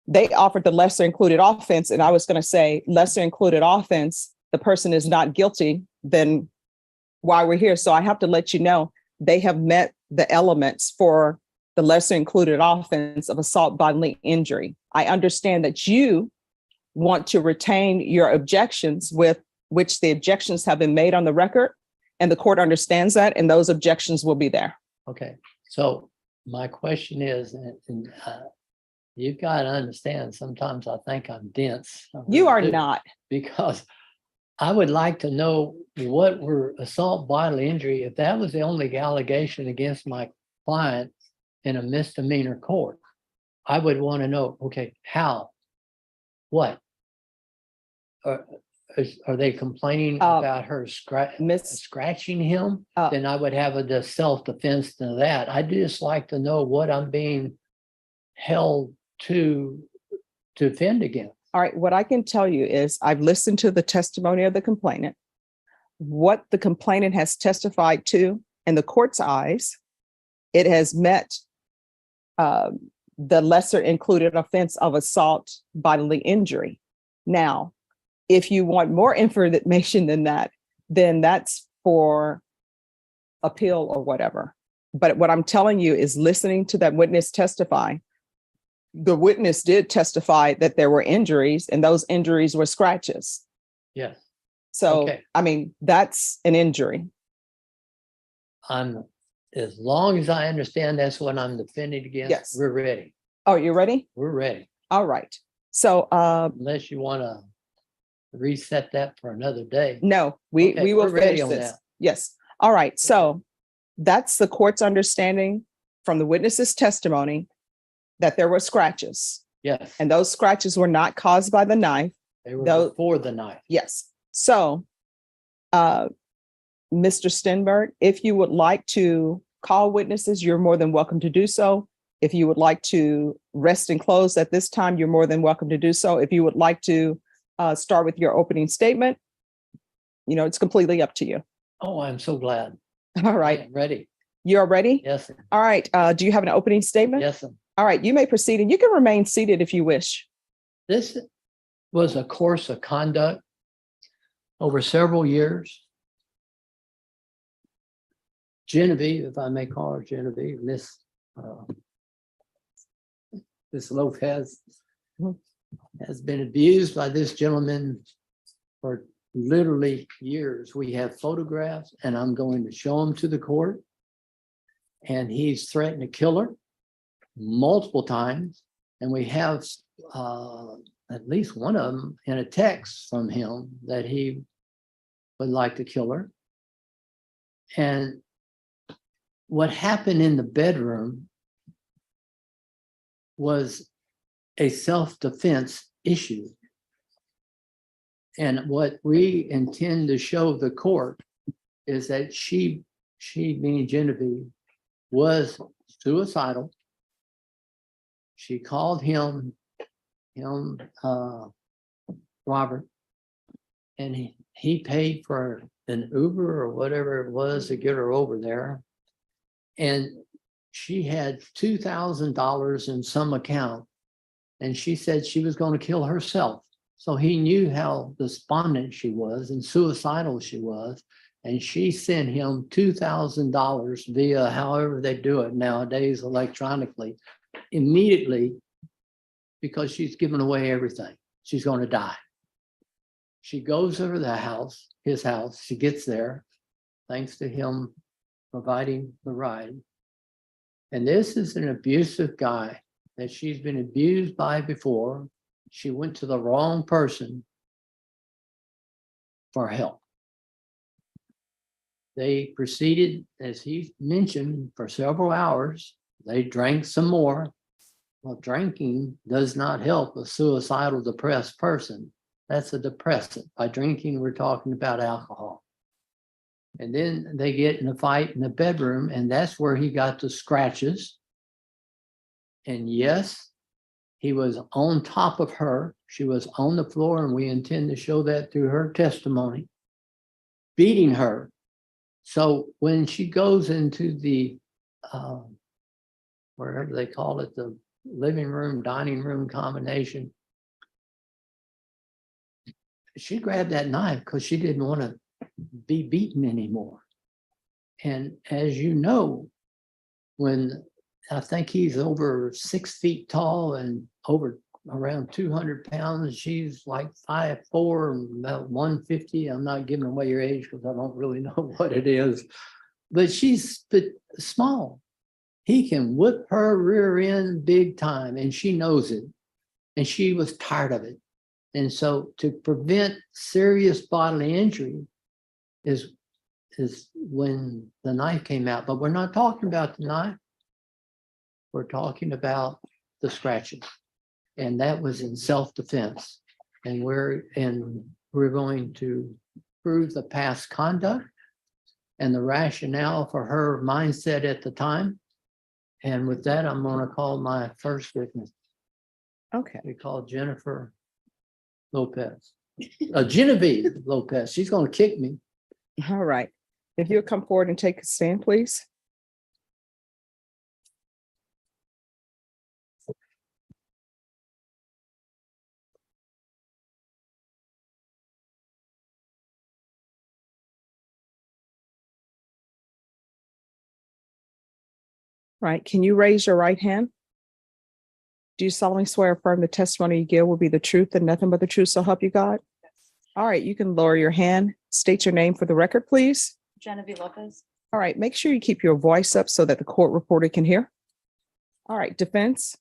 they offered the lesser included offense and I was going to say lesser included offense, the person is not guilty, then why we're here. So I have to let you know they have met the elements for the lesser included offense of assault bodily injury. I understand that you want to retain your objections, with which the objections have been made on the record, and the court understands that, and those objections will be there. Okay, so my question is, and you've got to understand, sometimes I think I'm dense. You are not. Because I would like to know what were assault bodily injury, if that was the only allegation against my client in a misdemeanor court. I would want to know, okay, how? What? Are they complaining about her scratching him? Then I would have a self-defense to that. I'd just like to know what I'm being held to defend against. All right, what I can tell you is I've listened to the testimony of the complainant. What the complainant has testified to in the court's eyes, it has met the lesser included offense of assault bodily injury. Now, if you want more information than that, then that's for appeal or whatever. But what I'm telling you is listening to that witness testify. The witness did testify that there were injuries, and those injuries were scratches. Yes. So, Okay. I mean, that's an injury. As long as I understand that's what I'm defending against, Yes. We're ready. Oh, you ready? We're ready. All right. So, Unless you want to reset that for another day. no, we Okay, will we're ready finish on this. that. Yes. All right. So that's the court's understanding from the witness's testimony that there were scratches, Yes. and those scratches were not caused by the knife. They were those- before the knife. Yes. So, Mr. Stenberg, if you would like to call witnesses, you're more than welcome to do so. If you would like to rest and close at this time, you're more than welcome to do so. If you would like to start with your opening statement, it's completely up to you. Oh, I'm so glad. All I right. am ready. You're ready? Yes, sir. All right. Do you have an opening statement? Yes, sir. All right. You may proceed, and you can remain seated if you wish. This was a course of conduct over several years. Genevieve, if I may call her Genevieve, Miss Lopez has been abused by this gentleman for literally years. We have photographs, and I'm going to show them to the court. And he's threatened to kill her multiple times. And we have at least one of them in a text from him that he would like to kill her. And what happened in the bedroom was a self-defense issue. And what we intend to show the court is that she being Genevieve, was suicidal. She called him Robert, and he paid for an Uber or whatever it was to get her over there. And she had $2,000 in some account, and she said she was going to kill herself. So he knew how despondent she was and suicidal she was. And she sent him $2,000 via however they do it nowadays electronically, immediately, because she's given away everything. She's going to die. She goes over the house, his house. She gets there, thanks to him providing the ride. And this is an abusive guy that she's been abused by before. She went to the wrong person for help. They proceeded, as he mentioned, for several hours. They drank some more. Well, drinking does not help a suicidal, depressed person. That's a depressant. By drinking, we're talking about alcohol. And then they get in a fight in the bedroom, and that's where he got the scratches. And yes, he was on top of her. She was on the floor, and we intend to show that through her testimony, beating her. So when she goes into the, wherever they call it, the living room, dining room combination, she grabbed that knife because she didn't want to be beaten anymore. And as you know, when I think he's over 6 feet tall and over around 200 pounds, she's like 5'4", about 150. I'm not giving away your age because I don't really know what it is, but she's small. He can whip her rear end big time, and she knows it. And she was tired of it. And so to prevent serious bodily injury is when the knife came out. But we're not talking about the knife. We're talking about the scratches. And that was in self-defense. And we're going to prove the past conduct and the rationale for her mindset at the time. And with that, I'm going to call my first witness. Okay. We call Jennifer Lopez. Genevieve Lopez. She's going to kick me. All right. If you'll come forward and take a stand, please. Right. Can you raise your right hand? Do you solemnly swear or affirm the testimony you give will be the truth and nothing but the truth, so help you God? All right. You can lower your hand. State your name for the record, please. Genevieve Lopez. All right. Make sure you keep your voice up so that the court reporter can hear. All right. Defense.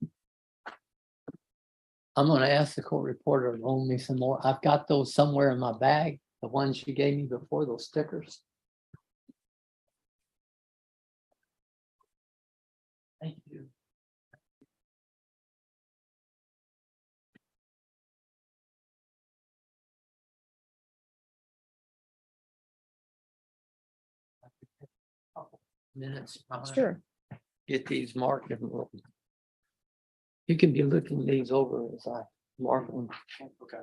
I'm going to ask the court reporter to loan me some more. I've got those somewhere in my bag, the ones she gave me before, those stickers. Thank you. Minutes. Sure. Get these marked and we'll You can be looking these over as I mark them. Okay.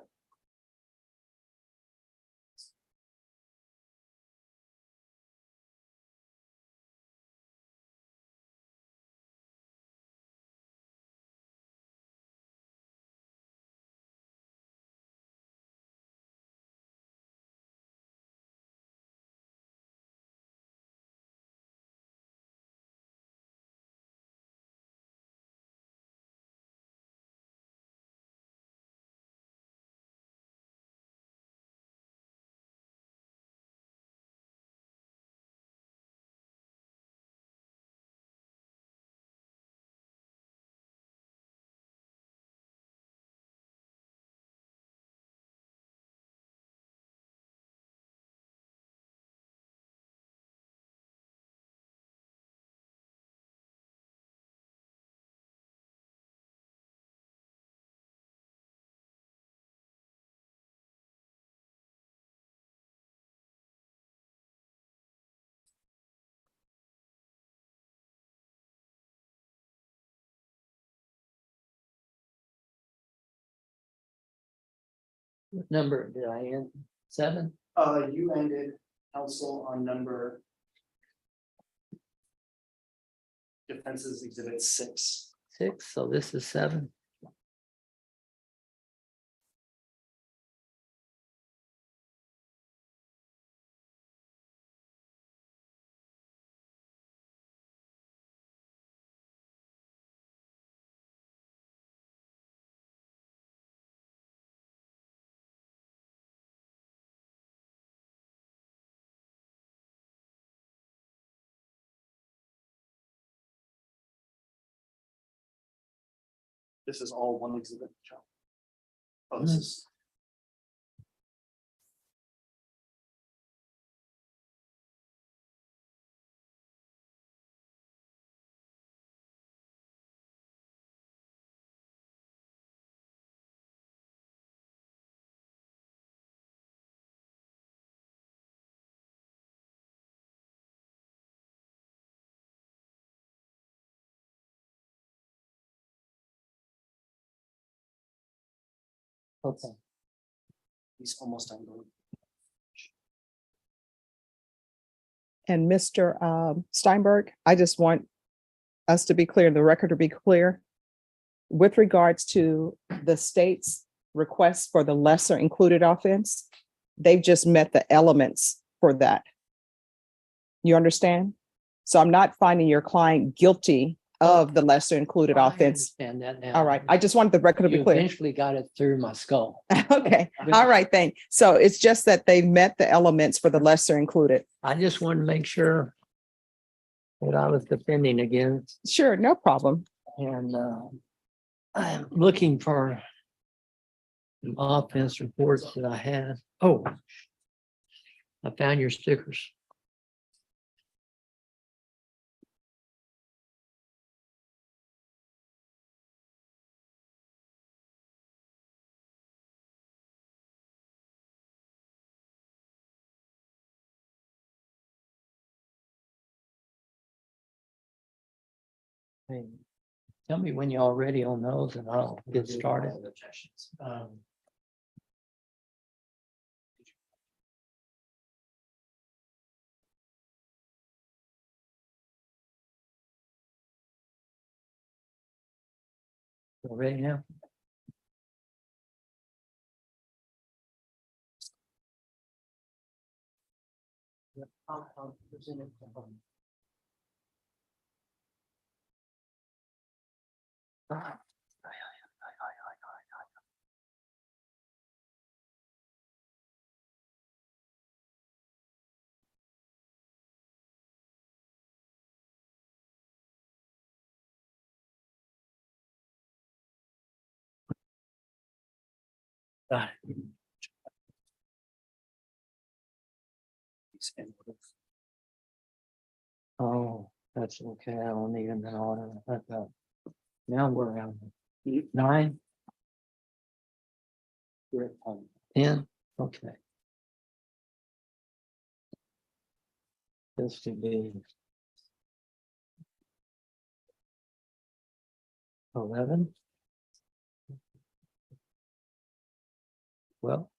What number did I end? 7? You ended council on number. Defenses exhibit 6. 6, so this is 7. This is all one exhibit. Oh, this is. Okay. He's almost done. And Mr. Steinberg, I just want us to be clear, the record to be clear. With regards to the state's request for the lesser included offense, they've just met the elements for that. You understand? So I'm not finding your client guilty of the lesser included I offense. understand that now. All right, I just wanted the record to be You clear. eventually got it through my skull. Okay, all right, thank. So it's just that they've met the elements for the lesser included. I just wanted to make sure that I was defending against, Sure, no problem. and I'm looking for some offense reports that I had. Oh, I found your stickers. Hey, tell me when you're all ready on those and I'll get started. You ready now? I'll present it to them. Got it. Oh, that's okay. I don't need them in order. Now we're on 9. 10, okay. This should be 11. Well.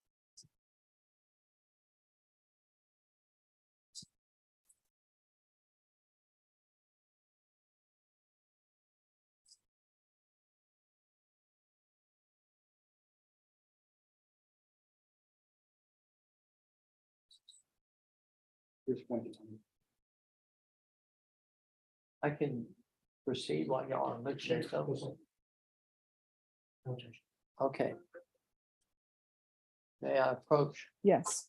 I can proceed while y'all are looking at those. Okay. May I approach? Yes.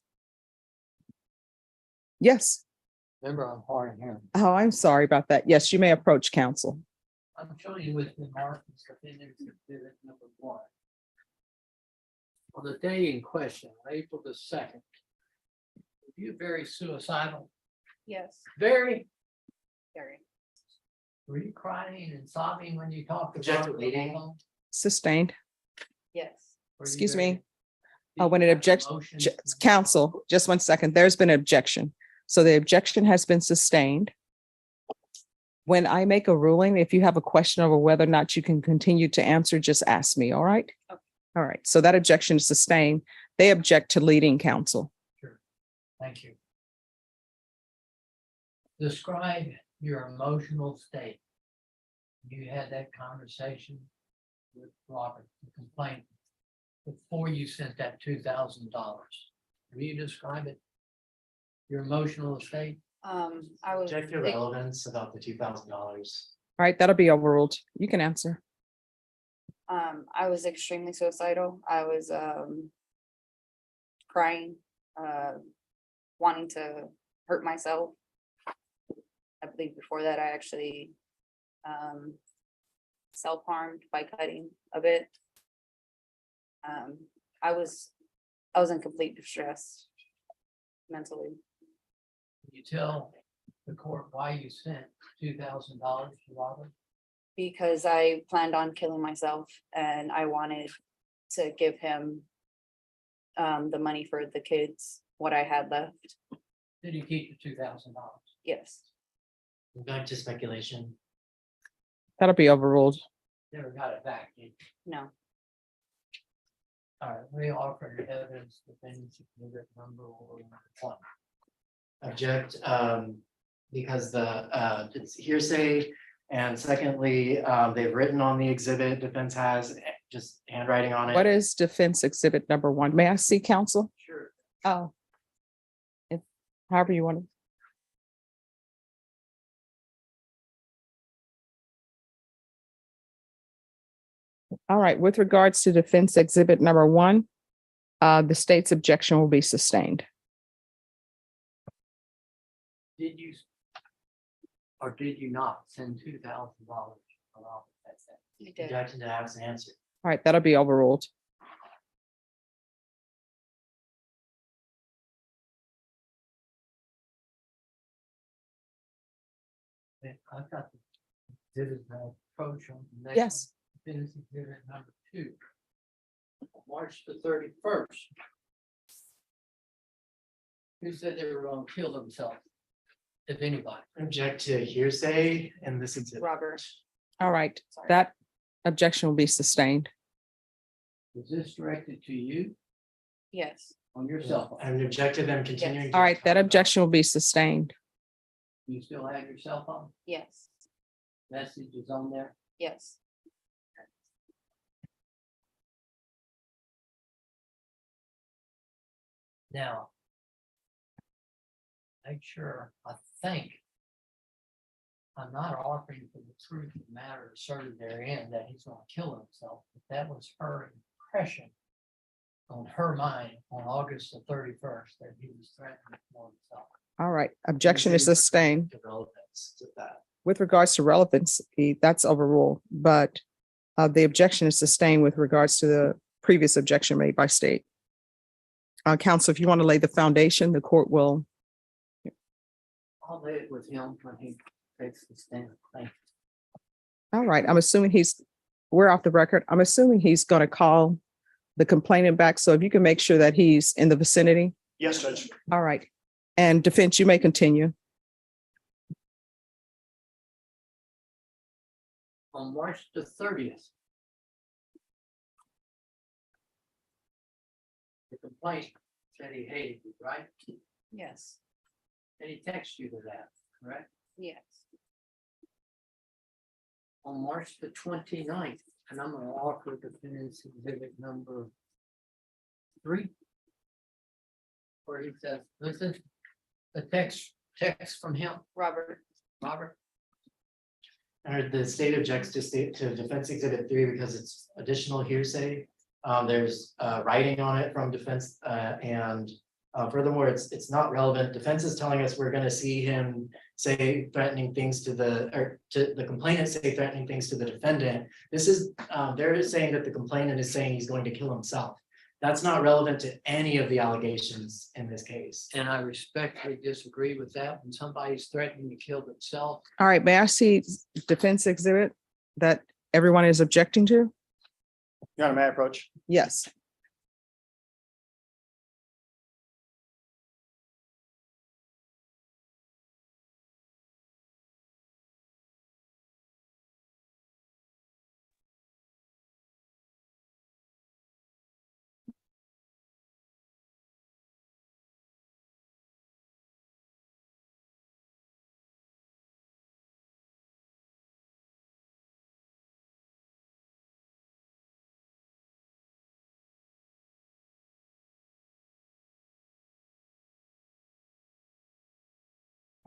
Yes. Remember, I'm hard of hearing. Oh, I'm sorry about that. Yes, you may approach counsel. I'm showing you with the markings of exhibit number 1. On the day in question, April the 2nd. Were you very suicidal? Yes, Very. very. Were you crying and sobbing when you talked Object about to leading. the phone? Sustained. Yes. Were you Excuse very- me. did When you it have objects, emotions? counsel, just 1 second. There's been an objection. So the objection has been sustained. When I make a ruling, if you have a question over whether or not you can continue to answer, just ask me, all right? Okay. All right, so that objection is sustained. They object to leading counsel. Sure. Thank you. Describe your emotional state. You had that conversation with Robert, the complaint, before you sent that $2,000. Will you describe it? Your emotional state? I was, Object to relevance about the $2,000. All right, that'll be overruled. You can answer. I was extremely suicidal. I was, crying, wanting to hurt myself. I believe before that, I actually, self-harmed by cutting a bit. I was in complete distress mentally. Can you tell the court why you sent $2,000 to Robert? Because I planned on killing myself and I wanted to give him the money for the kids, what I had left. Did he keep the $2,000? Yes. Back to speculation. That'll be overruled. Never got it back. did you? No. All right, we offer evidence that things exhibit number 1. Object, because it's hearsay. And secondly, they've written on the exhibit, defense has just handwriting on it. What is defense exhibit number 1? May I see counsel? Sure. Oh. If, however you want to. All right, with regards to defense exhibit number 1, the state's objection will be sustained. Did you? Or did you not send $2,000? You did. Objection to absent answer. All right, that'll be overruled. I've got the exhibit approach on the next. Yes. one. Defense exhibit number 2. March the 31st. Who said they were going to kill themselves? If anybody. Object to hearsay in this exhibit. Robert. All right, Sorry. that objection will be sustained. Was this directed to you Yes. on your cell phone? And object to them continuing. All right, that to- objection will be sustained. You still have your cell phone? Yes. Message is on there? Yes. Now. Make sure, I think. I'm not offering for the truth of the matter asserted therein that he's gonna kill himself, but that was her impression. On her mind on August the 31st, that he was threatening to kill himself. All right, objection is sustained. To relevance to that. With regards to relevance, that's overruled, but the objection is sustained with regards to the previous objection made by state. Counsel, if you want to lay the foundation, the court will. I'll lay it with him when he takes the stand. Thank you. All right, I'm assuming we're off the record. I'm assuming he's going to call the complainant back. So if you can make sure that he's in the vicinity. Yes, Judge. All right. And defense, you may continue. On March the 30th. complaint said he hated you, right? Yes, And he texted you to that, correct? yes. On March the 29th, and I'm gonna offer defendant's exhibit number 3. Where he says, listen, a text from him, Robert, Robert. Or the state objects to defense exhibit 3 because it's additional hearsay. There's writing on it from defense, and furthermore, it's not relevant. Defense is telling us we're gonna see him say threatening things to the complainant say threatening things to the defendant. This is, they're saying that the complainant is saying he's going to kill himself. That's not relevant to any of the allegations in this case. And I respectfully disagree with that. When somebody's threatening to kill themselves, All right, may I see defense exhibit that everyone is objecting to? Your Honor, may I approach? Yes.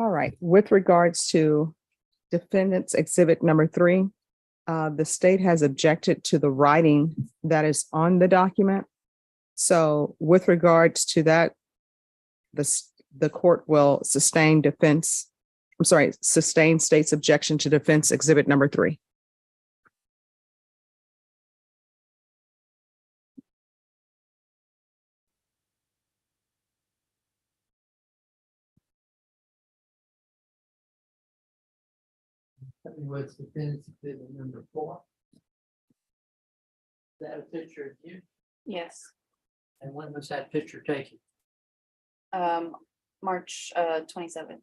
All right, with regards to defendant's exhibit number 3, the state has objected to the writing that is on the document. So with regards to that, the court will sustain sustain state's objection to defense exhibit number 3. what's defendant's exhibit number 4? Is that a picture of you? yes. And when was that picture taken? March 27th.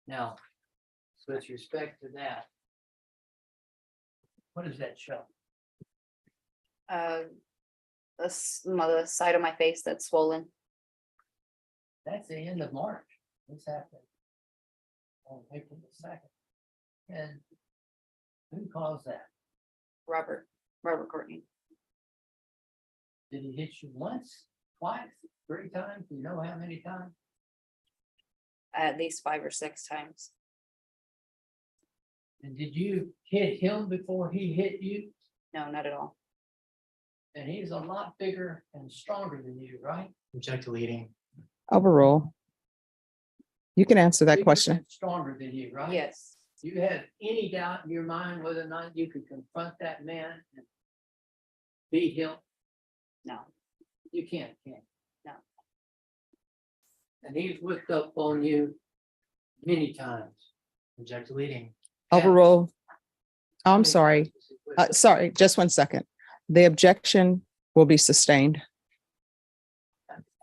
Now, with respect to that, what does that show? The side of my face that's swollen. That's the end of March. What's happening? On April the 2nd. And who caused that? Robert Courtney. Did he hit you once, twice, 3 times? Do you know how many times? At least 5 or 6 times. And did you hit him before he hit you? No, not at all. And he's a lot bigger and stronger than you, right? Object to leading. Overrule. You can answer that Bigger question. and Stronger than you, right? Yes. You had any doubt in your mind whether or not you could confront that man and beat him? No. You can't. No. And he's whipped up on you many times. Object to leading. Overrule. How I'm many sorry. times has he whipped up? Sorry, just 1 second. The objection will be sustained.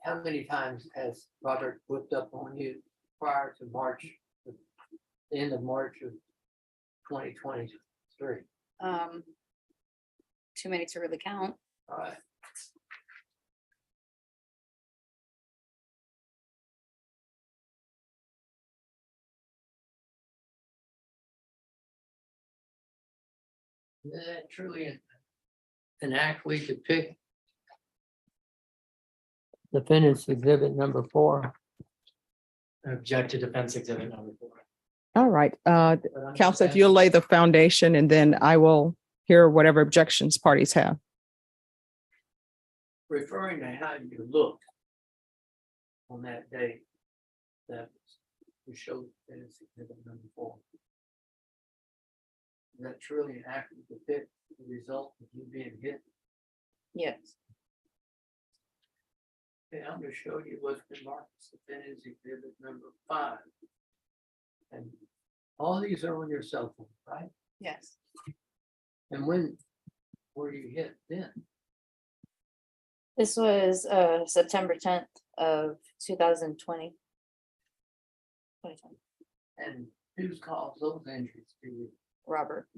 How many times has Robert whipped up on you prior to March, the end of March of 2023? Too many to really count. All right. Is that truly an act we could pick? Defendant's exhibit number 4. Object to defense exhibit number 4. All right, counsel, if you'll lay the foundation and then I will hear whatever objections parties have. Referring to how you looked on that day, that you showed defendant's exhibit number 4. Is that truly an act to depict the result of you being hit? Yes. Okay, I'm gonna show you what's been marked as defendant's exhibit number 5. And all these are on your cell phone, right? Yes. And when were you hit then? This was September 10th of 2020. 2020. And who's caused those injuries to you? Robert.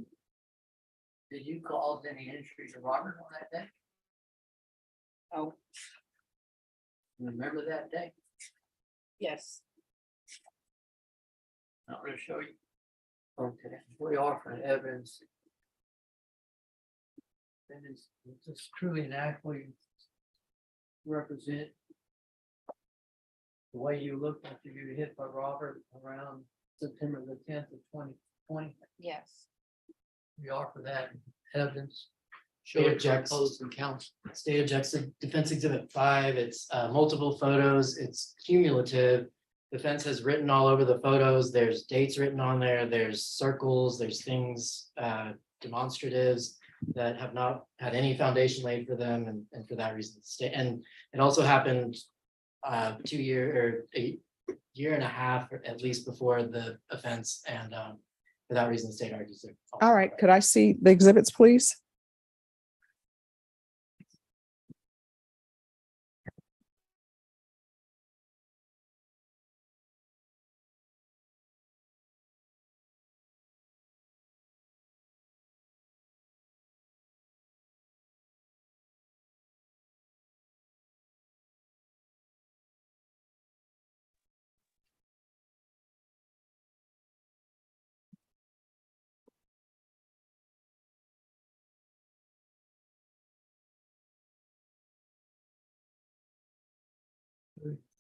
Did you cause any injury to Robert on that day? Oh, Remember that day? yes, I'm gonna show you. Okay, we offer evidence. And it's just truly and accurately represent the way you looked after you were hit by Robert around September the 10th of 2020. yes, We offer that evidence. State Show it to objects. opposing counsel. State objects to Defense Exhibit 5. It's multiple photos. It's cumulative. Defense has written all over the photos. There's dates written on there. There's circles. There's things, demonstratives that have not had any foundation laid for them, and for that reason, and it also happened 2 year or a year and a half, or at least, before the offense, and for that reason, the state argues it. All right, could I see the exhibits, please?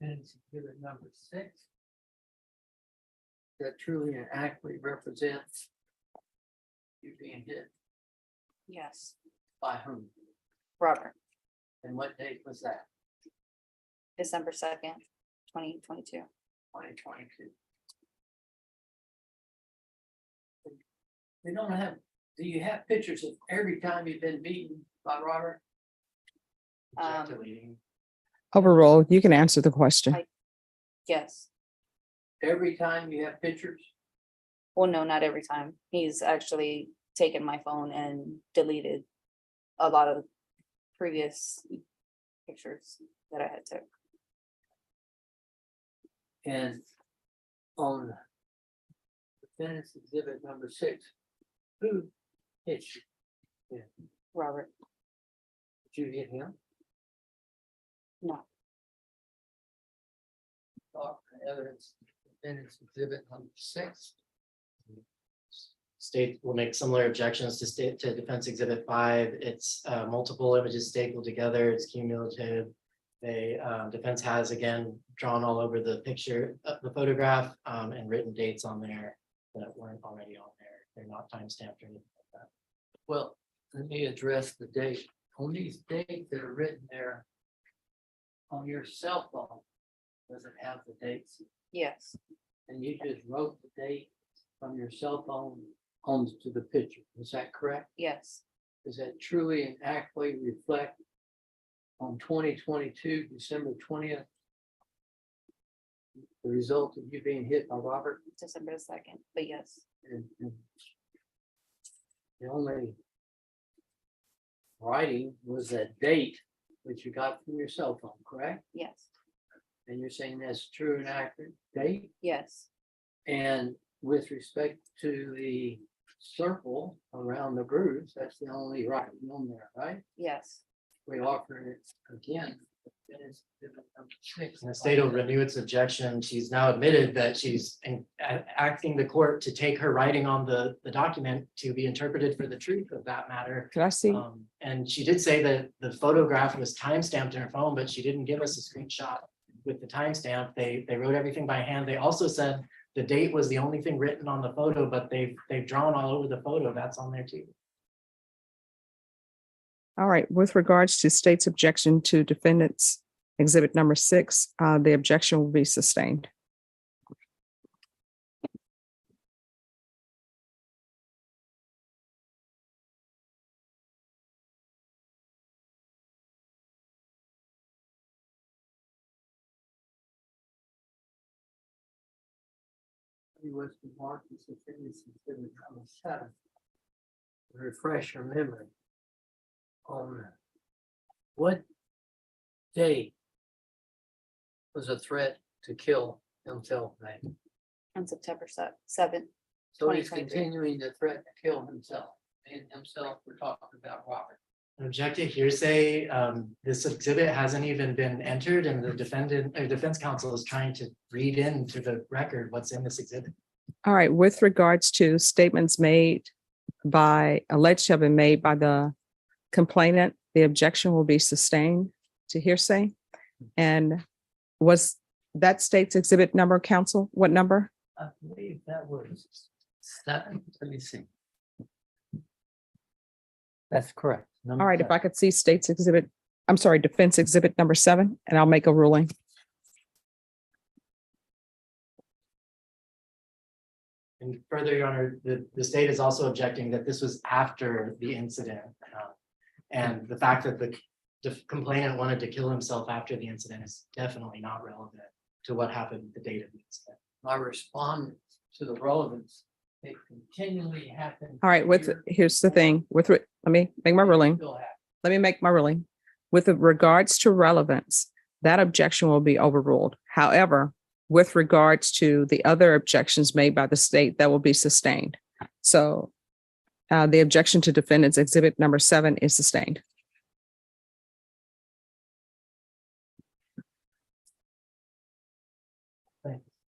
Exhibit number 6. That truly and accurately represents you being hit yes, by whom? Robert, And what date was that? December 2nd, 2022. 2022. We don't have, do you have pictures of every time you've been beaten by Robert? Ejaculating. Overruled. You can answer the question. Yes, Every time you have pictures? well, no, not every time. He's actually taken my phone and deleted a lot of previous pictures that I had took. And on defense exhibit number 6, who hit you? Robert, Did you hit him? no, Evidence, defense exhibit number 6. State will make similar objections to Defense Exhibit 5. It's multiple images stapled together. It's cumulative. They defense has again drawn all over the picture, the photograph, and written dates on there that weren't already on there. They're not timestamped or anything like that. Well, let me address the date. On these dates that are written there on your cell phone, does it have the dates? yes, And you just wrote the date from your cell phone onto the picture. Is that correct? yes, Does that truly and accurately reflect on 2022, December 20th, the result of you being hit by Robert? December 2nd, but yes, And the only writing was that date which you got from your cell phone, correct? yes, And you're saying that's true and accurate date? yes, And with respect to the circle around the grooves, that's the only writing on there, right? yes, We offer it again. And the state will renew its objection. She's now admitted that she's asking the court to take her writing on the document to be interpreted for the truth of that matter. Could I see? And she did say that the photograph was timestamped in her phone, but she didn't give us a screenshot with the timestamp. They wrote everything by hand. They also said the date was the only thing written on the photo, but they've drawn all over the photo. That's on there too. All right, with regards to state's objection to defendant's exhibit number 6, the objection will be sustained. Was marked as a fitness exhibit number 7. To refresh your memory on what day was a threat to kill himself made. on September 7th. So he's 2023. continuing to threaten to kill himself. and himself were talking about Robert. Objective hearsay, this exhibit hasn't even been entered and the defendant or defense counsel is trying to read into the record what's in this exhibit. All right, with regards to statements made by, alleged to have been made by the complainant, the objection will be sustained to hearsay. And was that state's exhibit number, counsel? What number? I believe that was 7. Let me see. That's correct. All right, if I could see state's exhibit, I'm sorry, defense exhibit number 7, and I'll make a ruling. And further, Your Honor, the state is also objecting that this was after the incident. And the fact that the complainant wanted to kill himself after the incident is definitely not relevant to what happened the date of the incident. My response to the relevance, they continually happen. All right, here's the thing, let me make my ruling. Let me make my ruling. With regards to relevance, that objection will be overruled. However, with regards to the other objections made by the state, that will be sustained. So the objection to defendant's exhibit number 7 is sustained.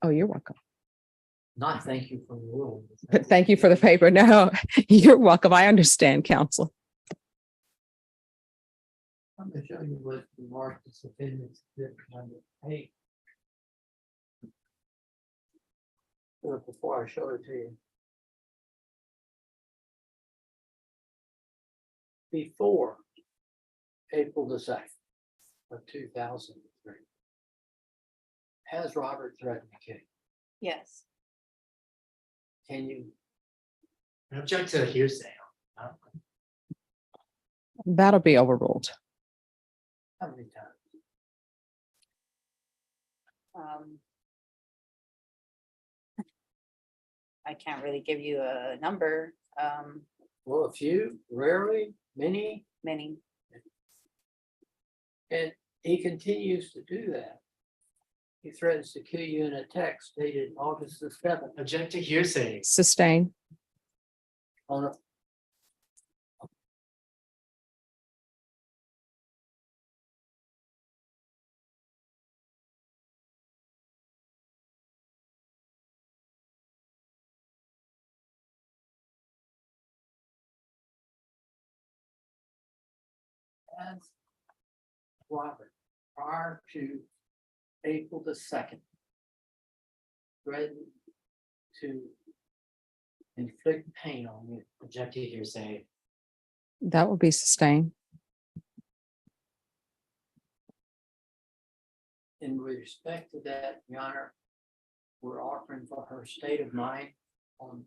Oh, you're welcome. Not thank you for the rule. Thank you for the paper. No, you're welcome. I understand, counsel. I'm gonna show you what the Marcus opinions did number 8. Before I show it to you. Before April the 2nd of 2003. Has Robert threatened to kill? Yes, Can you? Object to hearsay. That'll be overruled. How many times? I can't really give you a number, Well, a few, rarely, many, many. and he continues to do that. He threatens to kill you in a text dated August the 7th Object to hearsay. Sustain. on a. As Robert, prior to April the 2nd, threatened to inflict pain on you. Object to hearsay. That will be sustained. In respect to that, Your Honor, we're offering for her state of mind on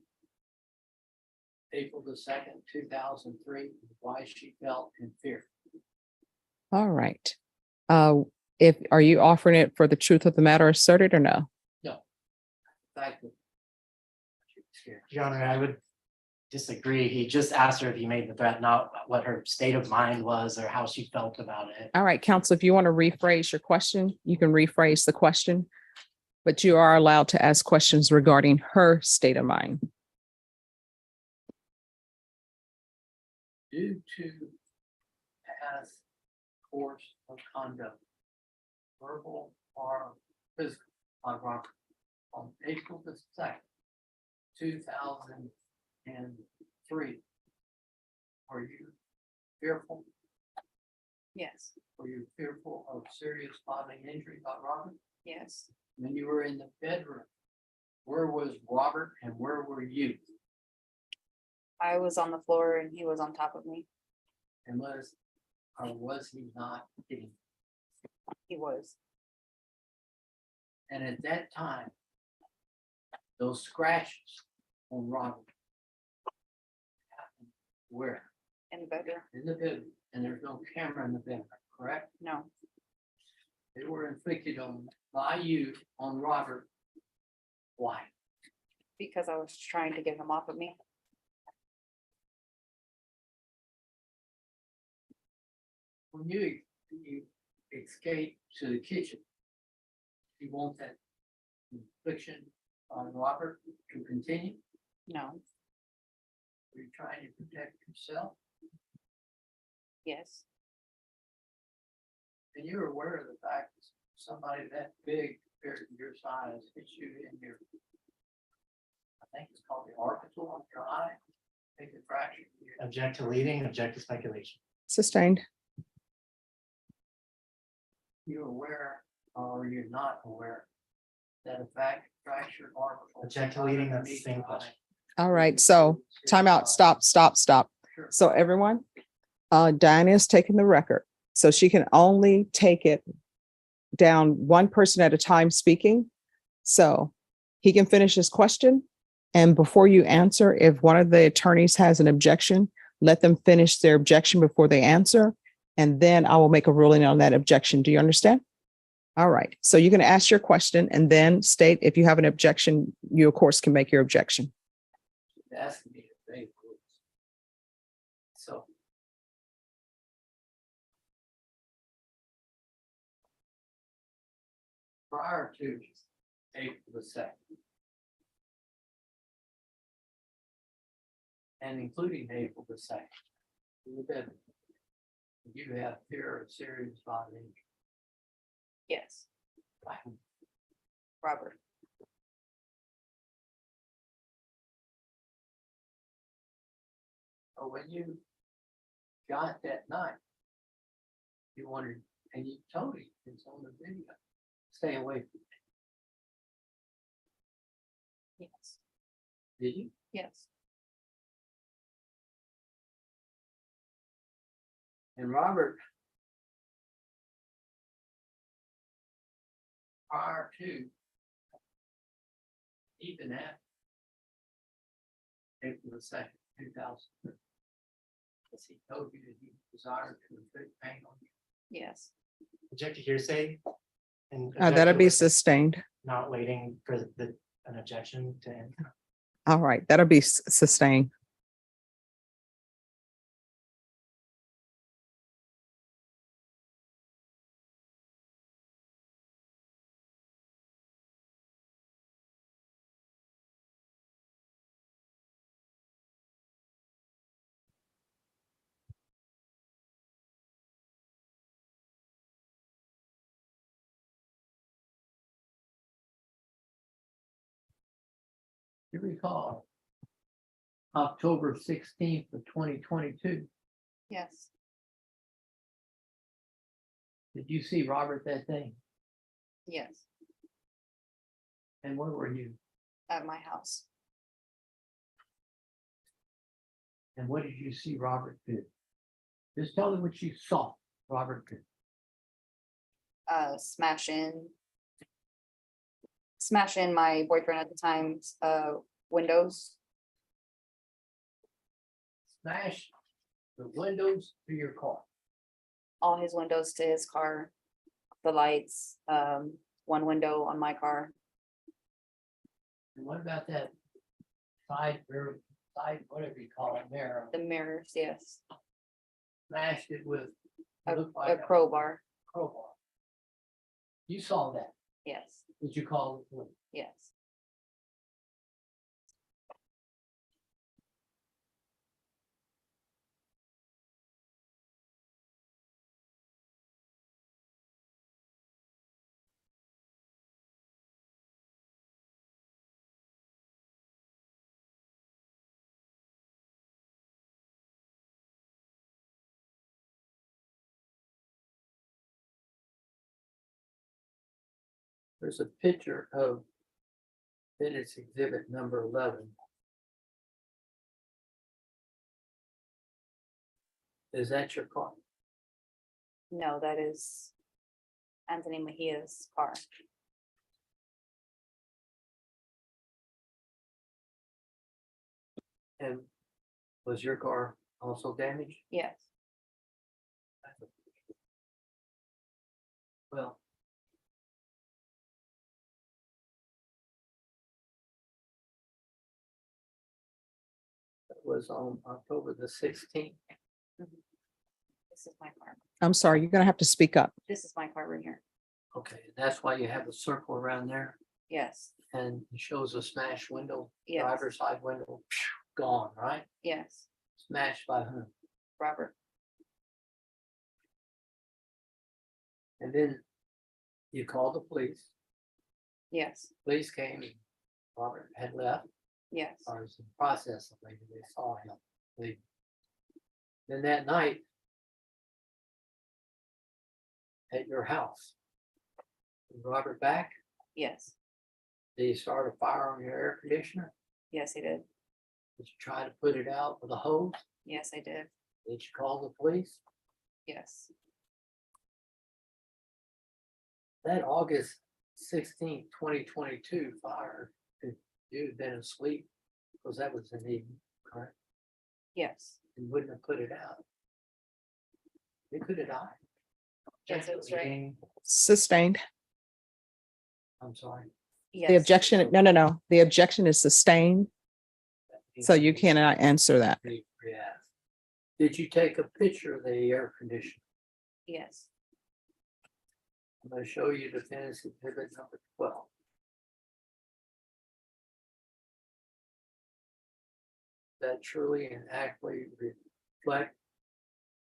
April the 2nd, 2003, why she felt in fear. All right. Are you offering it for the truth of the matter asserted or no? Fact that she was scared. Your Honor, I would disagree. He just asked her if he made the threat, not what her state of mind was or how she felt about it. All right, counsel, if you want to rephrase your question, you can rephrase the question, but you are allowed to ask questions regarding her state of mind. Due to past course of conduct, verbal or physical, by Robert, on April the 2nd, 2003, were you fearful? Yes, Were you fearful of serious bodily injury by Robert? yes. When you were in the bedroom, where was Robert and where were you? I was on the floor and he was on top of me. And was he not hitting? He was. And at that time, those scratches on Robert happened where? In the bedroom. In the bedroom, and there's no camera in the bedroom, correct? No, They were inflicted by you on Robert. Why? because I was trying to get him off of me. When you escape to the kitchen, you want that infliction on Robert to continue? No, Were you trying to protect yourself? Yes, And you're aware of the fact that somebody that big compared to your size hits you in your, I think it's called the orbital of your eye. Take a fracture. Object to leading, object to speculation. Sustained. You're aware or you're not aware that a fractured orbital. Object to leading, that's the same question. All right, so timeout, stop. Sure. So everyone, Diana is taking the record, so she can only take it down one person at a time speaking. So he can finish his question. And before you answer, if one of the attorneys has an objection, let them finish their objection before they answer. And then I will make a ruling on that objection. Do you understand? All right, so you're going to ask your question and then state if you have an objection, you of course can make your objection. Asking me to obey rules. So. Prior to April the 2nd. And including April the 2nd. You have fear of serious bodily injury. yes, By whom? Robert. Or when you got that knife, you wanted, and you told him, it's on the video, stay away from it. Yes, Did you? yes, And Robert, prior to, even after April the 2nd, 2000, as he told you that he desired to inflict pain on you. yes, Object to hearsay. And That'll object be to sustained. not waiting for an objection to end. All right, that'll be sustained. You recall October 16th of 2022, yes, did you see Robert that day? yes, And where were you? at my house. And what did you see Robert do? Just tell me what you saw Robert do. Smash in my boyfriend at the time's windows. Smash the windows to your car. All his windows to his car, the lights, one window on my car. And what about that rear side, whatever you call it, mirror? The mirrors, yes, Smashed it with. a looked like crowbar, crowbar. You saw that. yes, Did you call the police? yes, There's a picture of Bennett's exhibit number 11. Is that your car? no, that is Anthony Mejia's car. And was your car also damaged? Yes, Well. That was on October the 16th. this is my car. I'm sorry, you're going to have to speak up. This is my car right here. Okay, that's why you have a circle around there Yes, and it shows a smashed window, yes, driver's side window gone, right? Yes, Smashed by whom? Robert. And then you called the police. Yes, Police came. And Robert had left. yes, Or was in the process of leaving. They saw him leave. Then that night at your house, was Robert back? yes, Did he start a fire on your air conditioner? yes, he did. Did you try to put it out with a hose? Yes, I did. Did you call the police? Yes, That August 16th, 2022 fire, if you'd been asleep, because that was an evening, correct? yes, And wouldn't have put it out. It could have died. yes, it was right. Sustained. I'm sorry. The Yes, objection, no. The objection is sustained, so you cannot answer that. Yeah. Did you take a picture of the air conditioner? yes, I'm gonna show you defense exhibit number 12. That truly and accurately reflect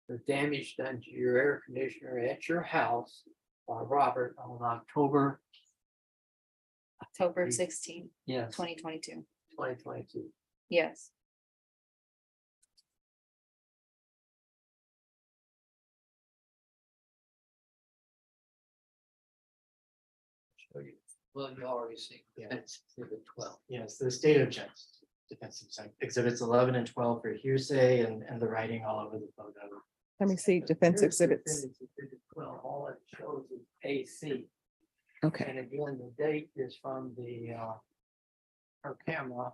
the damage done to your air conditioner at your house by Robert on October, October 16th, yes, 2022. 2022. Yes, Show you. Well, you already see. Defense exhibit 12. Yes, the state objects. Defensive exhibits 11 and 12 for hearsay and the writing all over the photo. Let me see defense Here's exhibits. defense exhibit 12. All it shows is AC. Okay, And again, the date is from the her camera.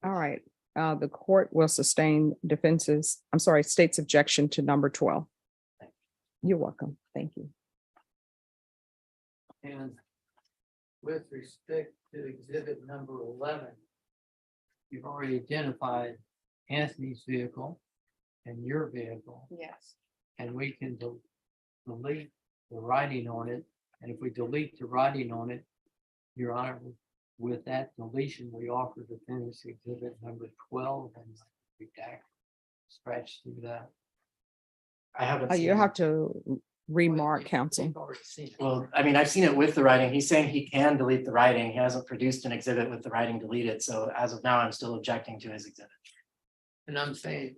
all right. The court will sustain state's objection to number 12. You're welcome. Thank you. And with respect to exhibit number 11, you've already identified Anthony's vehicle and your vehicle, yes, and we can delete the writing on it. And if we delete the writing on it, Your Honor, with that deletion, we offer defense exhibit number 12 and redact, scratch through that. I haven't. You seen have it. to remark, You've counsel. already seen it. Well, I mean, I've seen it with the writing. He's saying he can delete the writing. He hasn't produced an exhibit with the writing deleted. So as of now, I'm still objecting to his exhibit. And I'm saying.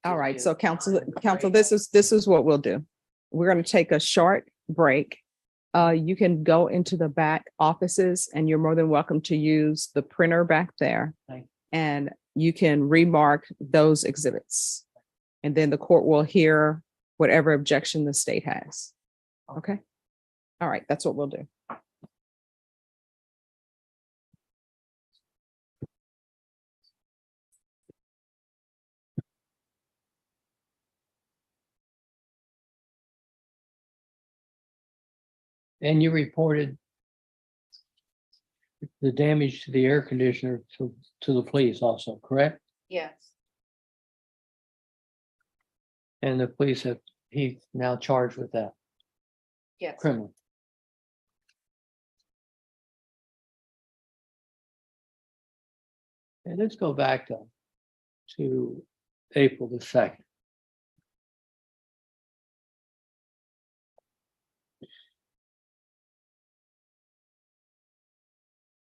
All right, so counsel, this is what we'll do. We're going to take a short break. You can go into the back offices and you're more than welcome to use the printer back there. Thank you. And you can remark those exhibits. And then the court will hear whatever objection the state has. Okay? All right, that's what we'll do. And you reported the damage to the air conditioner to the police also, correct? yes, And the police have, he's now charged with that yes. criminal. And let's go back to April the 2nd.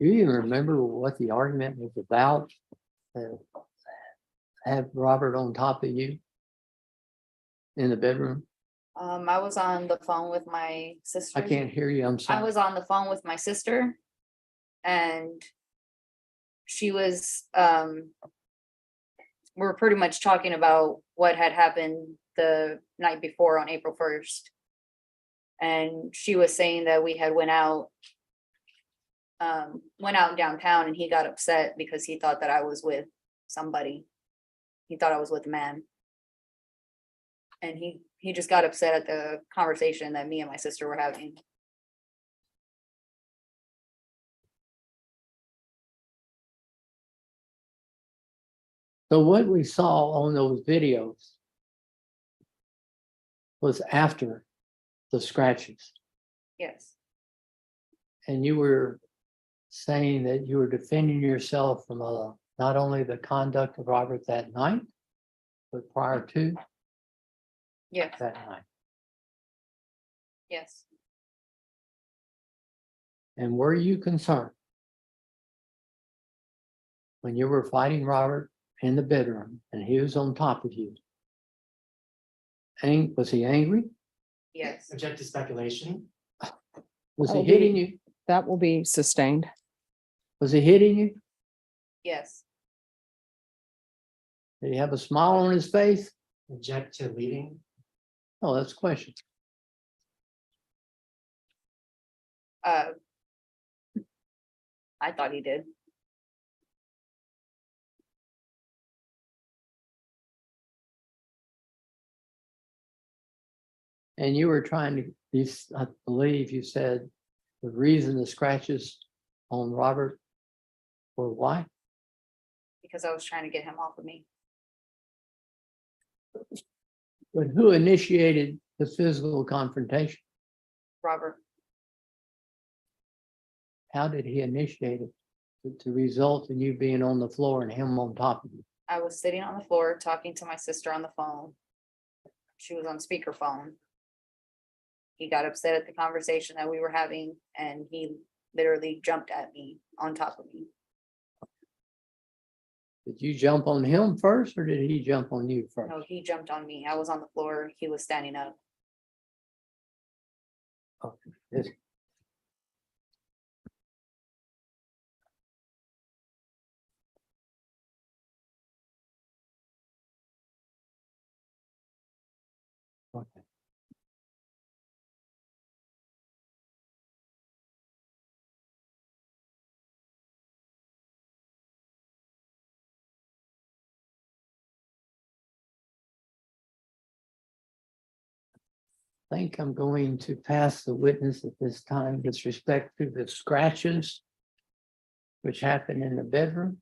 Do you even remember what the argument was about? Have Robert on top of you in the bedroom? I was on the phone with my sister. I can't hear you. I'm I sorry. was on the phone with my sister and she was, we were pretty much talking about what had happened the night before on April 1st. And she was saying that we had went out downtown and he got upset because he thought that I was with somebody. He thought I was with a man. And he just got upset at the conversation that me and my sister were having. So what we saw on those videos was after the scratches. Yes, And you were saying that you were defending yourself from a not only the conduct of Robert that night, but prior to Yes, that night. yes, And were you concerned when you were fighting Robert in the bedroom and he was on top of you? Was he angry? yes, Object to speculation. Was he Oh, hitting you? That will be sustained. Was he hitting you? yes, Did he have a smile on his face? Object to leading. Oh, that's a question. uh. I thought he did. And you were trying to, I believe you said the reason the scratches on Robert were why? Because I was trying to get him off of me. But who initiated the physical confrontation? Robert, How did he initiate it to result in you being on the floor and him on top of you? I was sitting on the floor talking to my sister on the phone. She was on speakerphone. He got upset at the conversation that we were having and he literally jumped at me on top of me. Did you jump on him first or did he jump on you first? No, he jumped on me. I was on the floor. He was standing up. Okay. Yes. Okay. I think I'm going to pass the witness at this time with respect to the scratches which happened in the bedroom.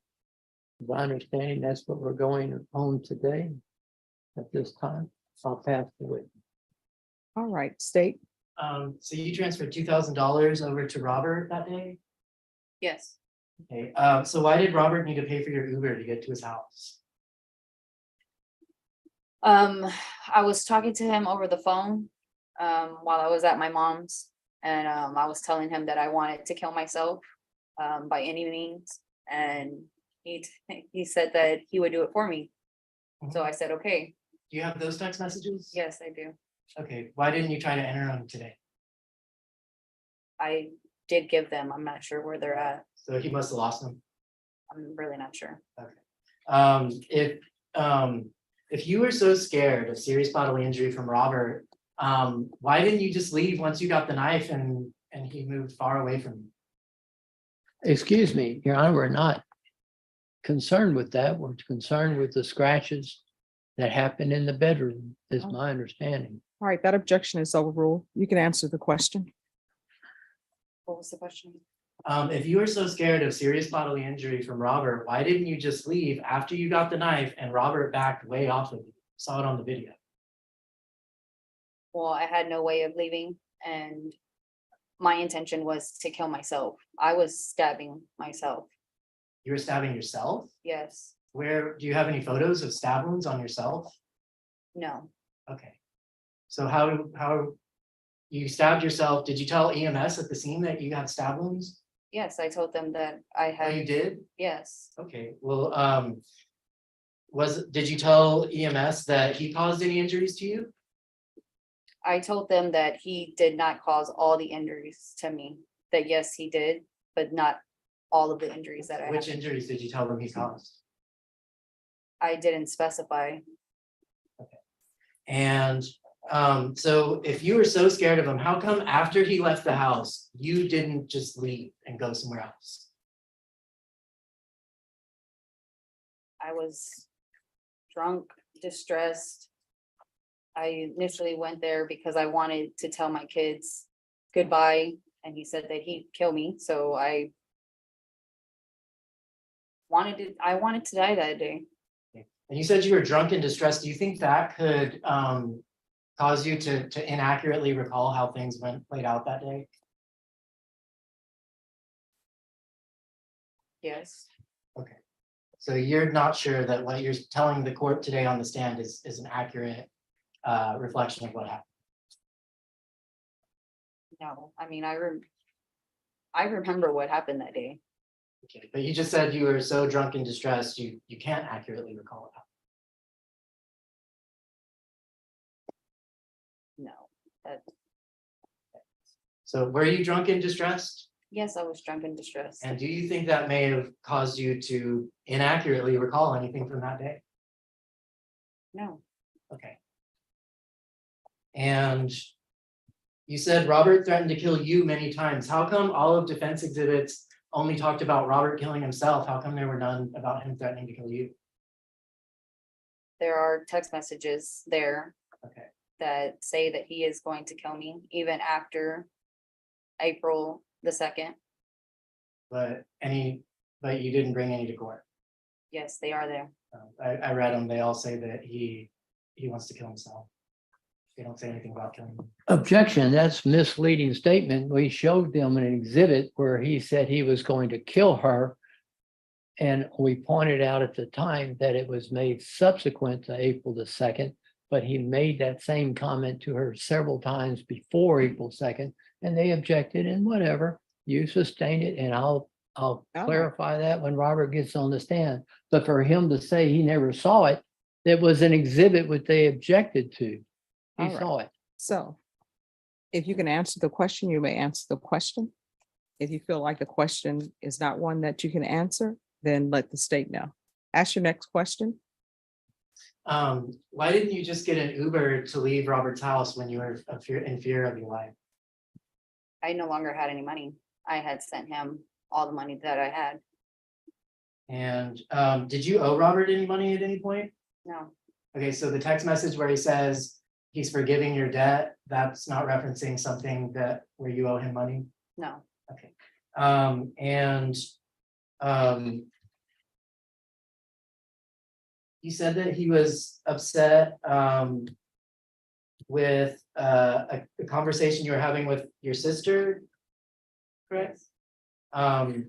As I understand, that's what we're going on today at this time. I'll pass the witness. All right, state. So you transferred $2,000 over to Robert that day? Yes. Okay, so why did Robert need to pay for your Uber to get to his house? I was talking to him over the phone while I was at my mom's, and I was telling him that I wanted to kill myself by any means, and he said that he would do it for me. So I said, okay, Do you have those text messages? yes, I do. Okay, why didn't you try to enter them today? I did give them. I'm not sure where they're at. So he must have lost them. I'm really not sure. If you were so scared of serious bodily injury from Robert, why didn't you just leave once you got the knife and he moved far away from you? Excuse me, Your Honor, we're not concerned with that. We're concerned with the scratches that happened in the bedroom, is my understanding. All right, that objection is overruled. You can answer the question. What was the question? If you were so scared of serious bodily injury from Robert, why didn't you just leave after you got the knife and Robert backed way off of you? Saw it on the video. Well, I had no way of leaving, and my intention was to kill myself. I was stabbing myself. You were stabbing yourself? Yes. Where, do you have any photos of stab wounds on yourself? No. Okay. So how you stabbed yourself? Did you tell EMS at the scene that you had stab wounds? Yes, I told them that I Oh, you had. did? Yes. Okay, well, did you tell EMS that he caused any injuries to you? I told them that he did not cause all the injuries to me. That yes, he did, but not all of the injuries that I Which had. injuries did you tell them he caused? I didn't specify. And so if you were so scared of him, how come after he left the house, you didn't just leave and go somewhere else? I was drunk, distressed. I initially went there because I wanted to tell my kids goodbye, and he said that he'd kill me, so I wanted to die that day. And you said you were drunk and distressed. Do you think that could cause you to inaccurately recall how things played out that day? Yes. So you're not sure that what you're telling the court today on the stand is an accurate reflection of what happened? No, I mean, I remember what happened that day. Okay, but you just said you were so drunk and distressed, you can't accurately recall it. No, that, So were you drunk and distressed? yes, I was drunk and distressed. And do you think that may have caused you to inaccurately recall anything from that day? No, Okay. And you said Robert threatened to kill you many times. How come all of defense exhibits only talked about Robert killing himself? How come there were none about him threatening to kill you? there are text messages there Okay. that say that he is going to kill me even after April the 2nd. But you didn't bring any to court. Yes, they are there. I read them. They all say that he wants to kill himself. They don't say anything about killing him. Objection, that's misleading statement. We showed them an exhibit where he said he was going to kill her. And we pointed out at the time that it was made subsequent to April the 2nd, but he made that same comment to her several times before April 2nd, and they objected and whatever. You sustained it, and I'll right. clarify that when Robert gets on the stand. But for him to say he never saw it, that was an exhibit which they objected to. He All right. saw it. So if you can answer the question, you may answer the question. If you feel like the question is not one that you can answer, then let the state know. Ask your next question. Why didn't you just get an Uber to leave Robert's house when you were in fear of your life? I no longer had any money. I had sent him all the money that I had. And did you owe Robert any money at any point? No, Okay, so the text message where he says he's forgiving your debt, that's not referencing something that where you owe him money? no, Okay. You said that he was upset with a conversation you were having with your sister, correct? So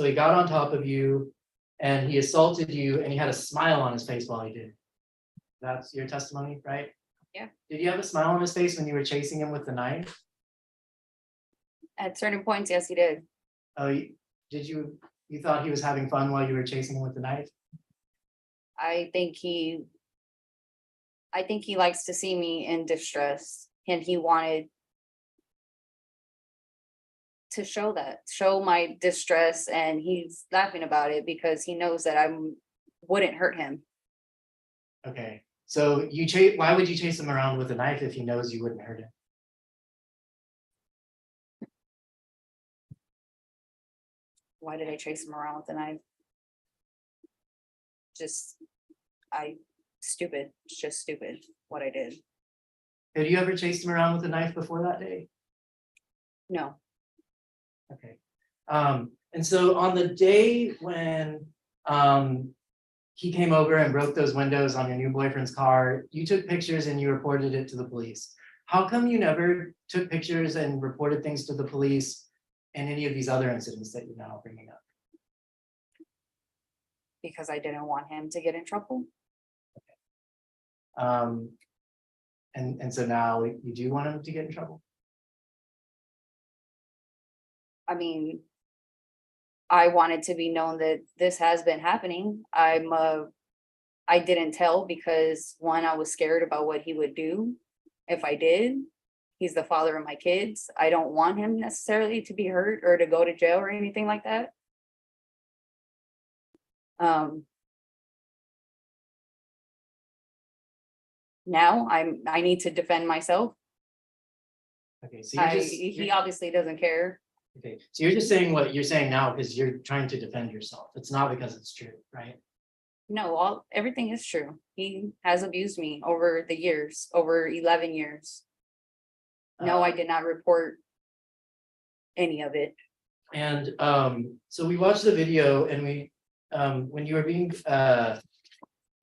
he got on top of you and he assaulted you and he had a smile on his face while he did it. That's your testimony, right? Yeah. Did you have a smile on his face when you were chasing him with the knife? at certain points, yes, he did. Oh, you thought he was having fun while you were chasing him with the knife? I think he likes to see me in distress, and he wanted to show my distress, and he's laughing about it because he knows that I wouldn't hurt him. Okay, so why would you chase him around with a knife if he knows you wouldn't hurt him? Why did I chase him around with a knife? Stupid. It's just stupid what I did. Have you ever chased him around with a knife before that day? No, Okay. And so on the day when he came over and broke those windows on your new boyfriend's car, you took pictures and you reported it to the police. How come you never took pictures and reported things to the police in any of these other incidents that you're now bringing up? because I didn't want him to get in trouble. And so now you do want him to get in trouble? I mean, I wanted to be known that this has been happening. I didn't tell because one, I was scared about what he would do if I did. He's the father of my kids. I don't want him necessarily to be hurt or to go to jail or anything like that. Now I need to defend myself. Okay, so He obviously doesn't care. okay, so you're just saying what you're saying now because you're trying to defend yourself. It's not because it's true, right? No, everything is true. He has abused me over the years, over 11 years. No, I did not report any of it. And so we watched the video and we when you were being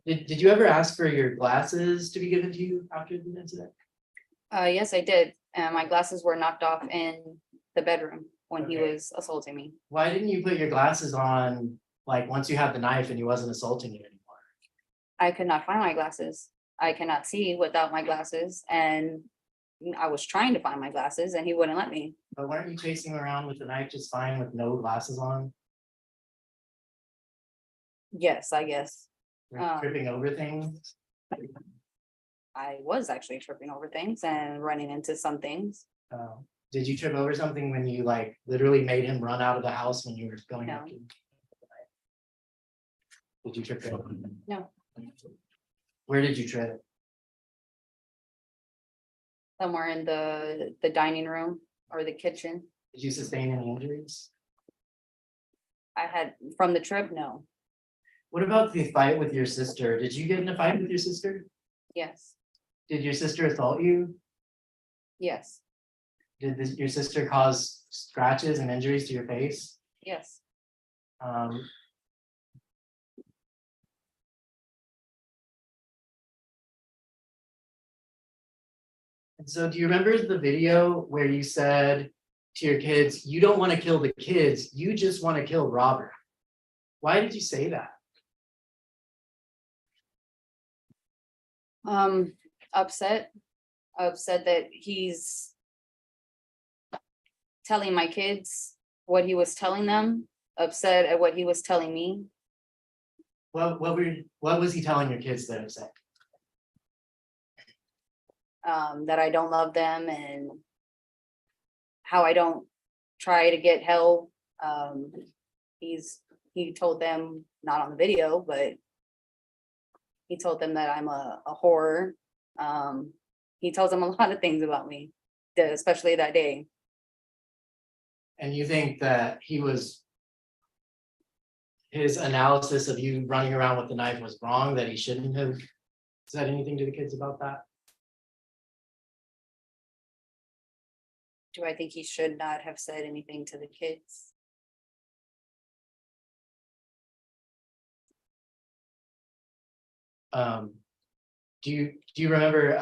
did you ever ask for your glasses to be given to you after the incident? Yes, I did. And my glasses were knocked off in the bedroom. when he Okay. was assaulting me. Why didn't you put your glasses on, like, once you had the knife and he wasn't assaulting you anymore? I could not find my glasses. I cannot see without my glasses, and I was trying to find my glasses and he wouldn't let me. But weren't you chasing around with the knife just fine with no glasses on? Yes, I guess. You're tripping over things? I was actually tripping over things and running into some things. Did you trip over something when you like literally made him run out of the house when you were going No. up to? Did you trip over? No. Where did you trip? Somewhere in the dining room or the kitchen. Did you sustain any injuries? I had, from the trip, no. What about the fight with your sister? Did you get in a fight with your sister? Yes, Did your sister assault you? yes, Did your sister cause scratches and injuries to your face? yes. Um, and so do you remember the video where you said to your kids, you don't want to kill the kids, you just want to kill Robert? Why did you say that? Upset that he's telling my kids what he was telling them, upset at what he was telling me. What was he telling your kids that upset? That I don't love them and how I don't try to get help. He told them, not on the video, but he told them that I'm a whore. He tells them a lot of things about me, especially that day. And you think that his analysis of you running around with the knife was wrong, that he shouldn't have said anything to the kids about that? Do I think he should not have said anything to the kids? Do you remember,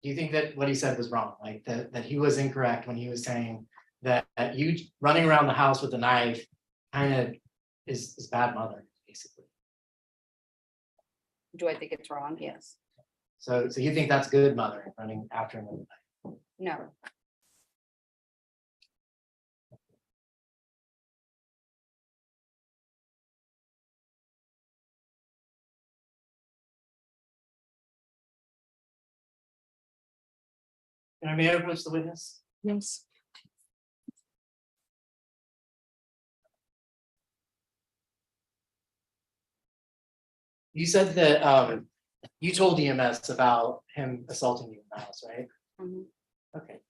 do you think that what he said was wrong, like that he was incorrect when he was saying that you running around the house with a knife kind of is bad mothering, basically? Do I think it's wrong? Yes. So you think that's good mothering, running after him with a knife? No. Can I may I approach the witness? Yes. You said that you told EMS about him assaulting you in the house, right? Mhm. Okay.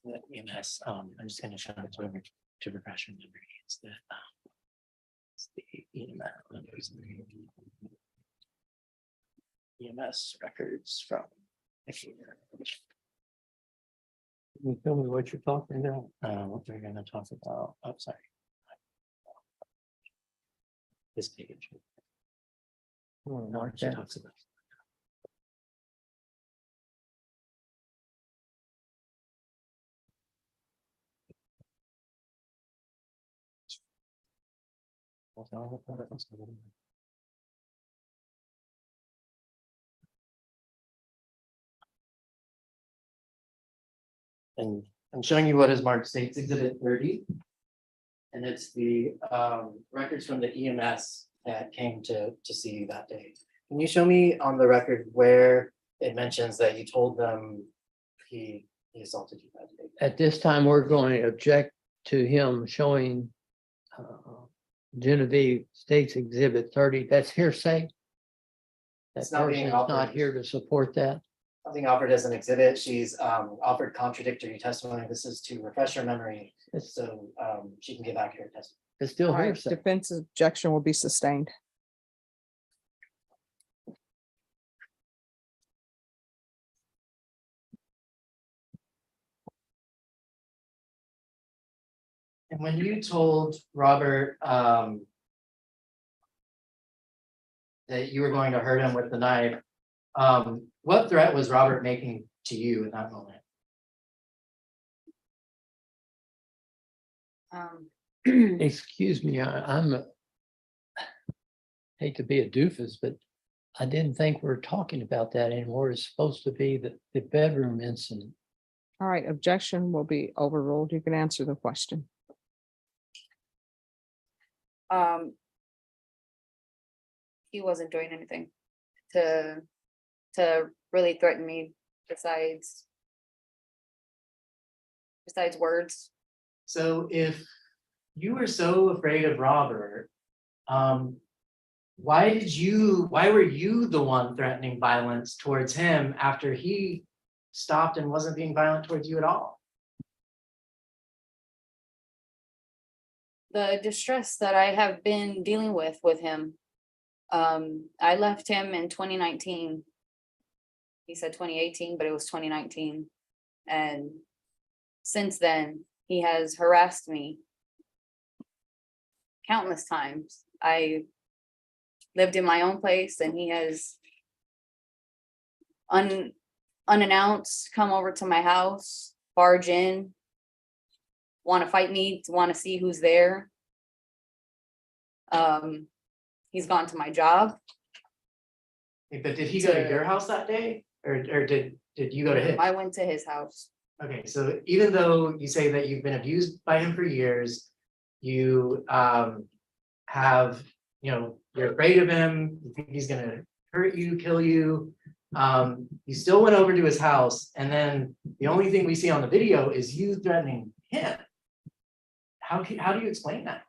The EMS, I'm just gonna show it to refresh your memory. It's the EMS records from here. Can you tell me what you're talking about? What we're gonna talk about, oh, sorry. This page. Oh, No, mark she that. talks about. And I'm showing you what is marked States Exhibit 30. And it's the records from the EMS that came to see you that day. Can you show me on the record where it mentions that you told them he assaulted you that day? At this time, we're going to object to him showing Genevieve States Exhibit 30. That's hearsay. That It's not being person is not offered. here to support that. Nothing offered as an exhibit. She's offered contradictory testimony. This is to refresh her memory, so she can give accurate testimony. It's still All right, hearsay. defense objection will be sustained. And when you told Robert that you were going to hurt him with the knife, what threat was Robert making to you in that moment? Excuse me, hate to be a doofus, but I didn't think we're talking about that anymore. It's supposed to be the bedroom incident. All right, objection will be overruled. You can answer the question. He wasn't doing anything to really threaten me besides words. So if you were so afraid of Robert, why were you the one threatening violence towards him after he stopped and wasn't being violent towards you at all? The distress that I have been dealing with him. I left him in 2019. He said 2018, but it was 2019. And since then, he has harassed me countless times. I lived in my own place and he has unannounced come over to my house, barge in, want to fight me, want to see who's there. He's gone to my job. But did he go to your house that day, or did you go to his? I went to his house. Okay, so even though you say that you've been abused by him for years, you have, you're afraid of him, you think he's gonna hurt you, kill you. You still went over to his house, and then the only thing we see on the video is you threatening him. How do you explain that?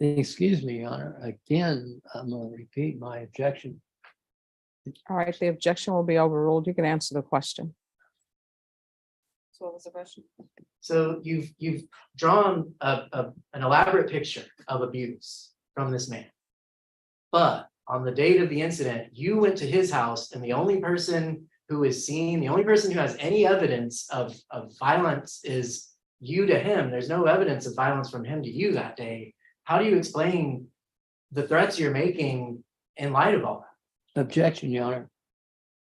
Excuse me, Your Honor. Again, I'm going to repeat my objection. All right, the objection will be overruled. You can answer the question. So what was the question? So you've drawn an elaborate picture of abuse from this man. But on the date of the incident, you went to his house, and the only person who is seen, the only person who has any evidence of violence is you to him. There's no evidence of violence from him to you that day. How do you explain the threats you're making in light of all that? Objection, Your Honor.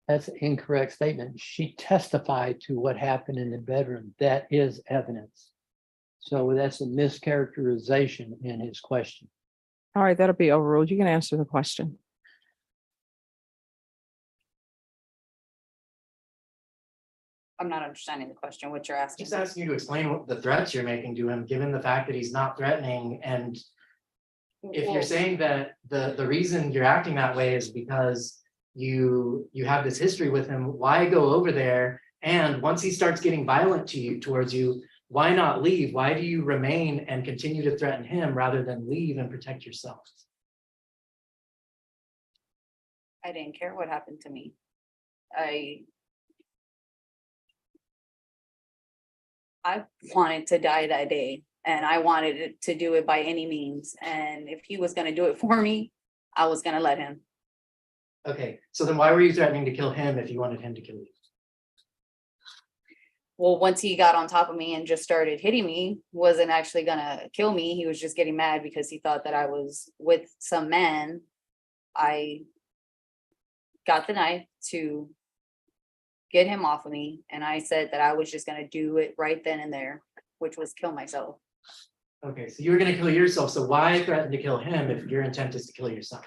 That's an incorrect statement. She testified to what happened in the bedroom. That is evidence. So that's a mischaracterization in his question. All right, that'll be overruled. You can answer the question. I'm not understanding the question, what you're asking. Just asking you to explain what the threats you're making to him, given the fact that he's not threatening. And if you're saying that the reason you're acting that way is because you have this history with him, why go over there? And once he starts getting violent towards you, why not leave? Why do you remain and continue to threaten him rather than leave and protect yourself? I didn't care what happened to me. I wanted to die that day, and I wanted to do it by any means. And if he was going to do it for me, I was going to let him. Okay, so then why were you threatening to kill him if you wanted him to kill you? Well, once he got on top of me and just started hitting me, wasn't actually going to kill me. He was just getting mad because he thought that I was with some man. I got the knife to get him off of me, and I said that I was just going to do it right then and there, which was kill myself. Okay, so you were going to kill yourself. So why threaten to kill him if your intent is to kill yourself?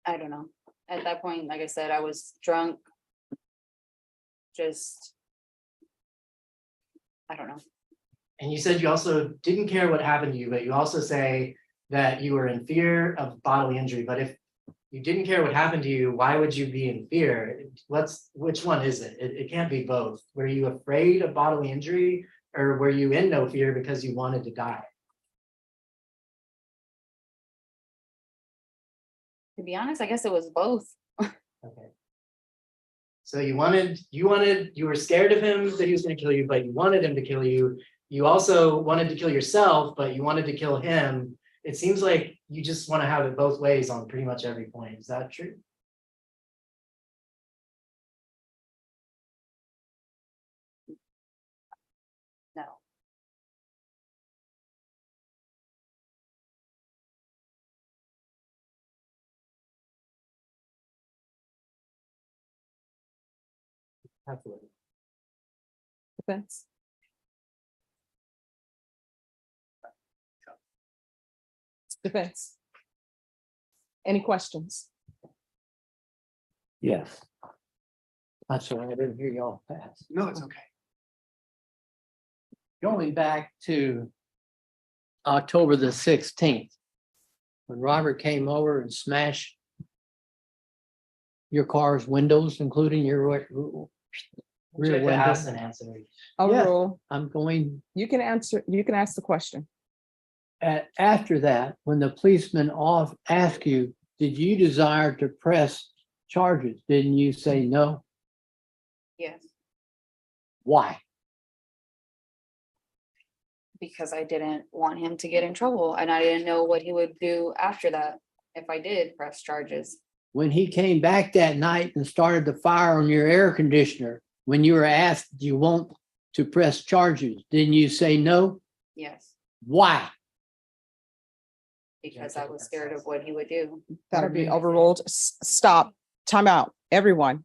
I don't know. At that point, like I said, I was drunk. Just, I don't know. And you said you also didn't care what happened to you, but you also say that you were in fear of bodily injury. But if you didn't care what happened to you, why would you be in fear? Which one is it? It can't be both. Were you afraid of bodily injury, or were you in no fear because you wanted to die? To be honest, I guess it was both. Okay. So you were scared of him that he was going to kill you, but you wanted him to kill you. You also wanted to kill yourself, but you wanted to kill him. It seems like you just want to have it both ways on pretty much every point. Is that true? No. Absolutely. Defense? Defense? Any questions? Yes. I'm sorry, I didn't hear y'all fast. No, it's okay. Going back to October the 16th, when Robert came over and smashed your car's windows, including your rear window. Ask and answer. A Yeah. rule. I'm going, You can answer, you can ask the question. after that, when the policeman asked you, did you desire to press charges? Didn't you say no? Yes, Why? because I didn't want him to get in trouble and I didn't know what he would do after that if I did press charges. When he came back that night and started the fire on your air conditioner, when you were asked, do you want to press charges? Didn't you say no? Yes, Why? because I was scared of what he would do. That'll be Pardon me? overruled. Stop, time out, everyone.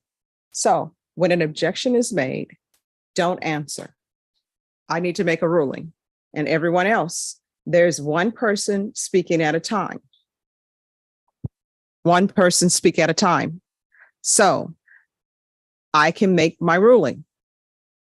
So when an objection is made, don't answer. I need to make a ruling. And everyone else, there's one person speaking at a time. One person speak at a time. So I can make my ruling.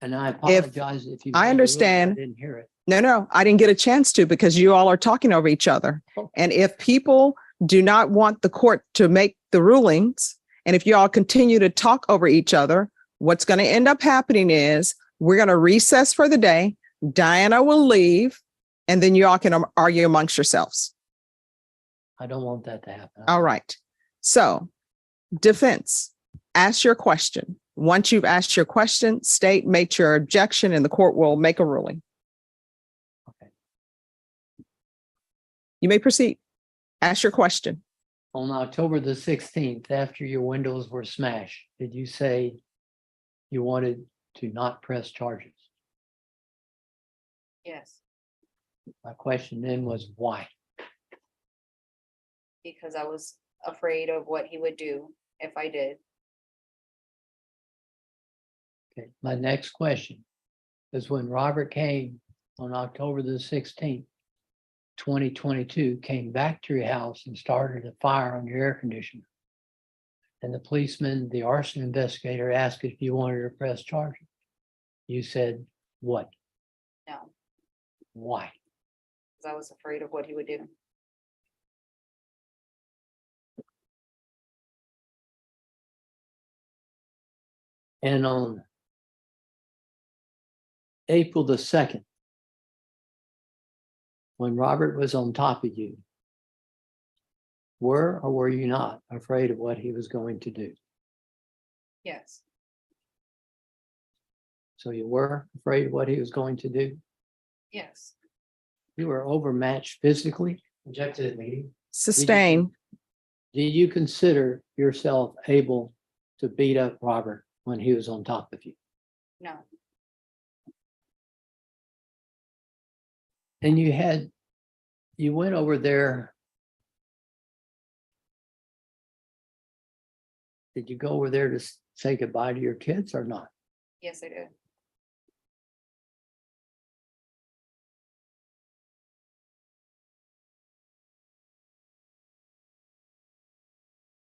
And I apologize if you. I made a ruling, understand. I didn't hear it. No, I didn't get a chance to because you all are talking over each other. And if people do not want the court to make the rulings, and if you all continue to talk over each other, what's going to end up happening is we're going to recess for the day. Diana will leave, and then you all can argue amongst yourselves. I don't want that to happen. All right. So defense, ask your question. Once you've asked your question, state, make your objection, and the court will make a ruling. Okay. You may proceed. Ask your question. On October the 16th, after your windows were smashed, did you say you wanted to not press charges? Yes, My question then was why? because I was afraid of what he would do if I did. Okay, my next question is when Robert came on October the 16th, 2022, came back to your house and started a fire on your air conditioner. And the policeman, the arson investigator asked if you wanted to press charges. You said, what? No, Why? because I was afraid of what he would do. And on April the 2nd, when Robert was on top of you, were or were you not afraid of what he was going to do? Yes, So you were afraid of what he was going to do? yes, You were overmatched physically? Objected meeting. Sustain. Did you consider yourself able to beat up Robert when he was on top of you? no, And you went over there. Did you go over there to say goodbye to your kids or not? yes, I did.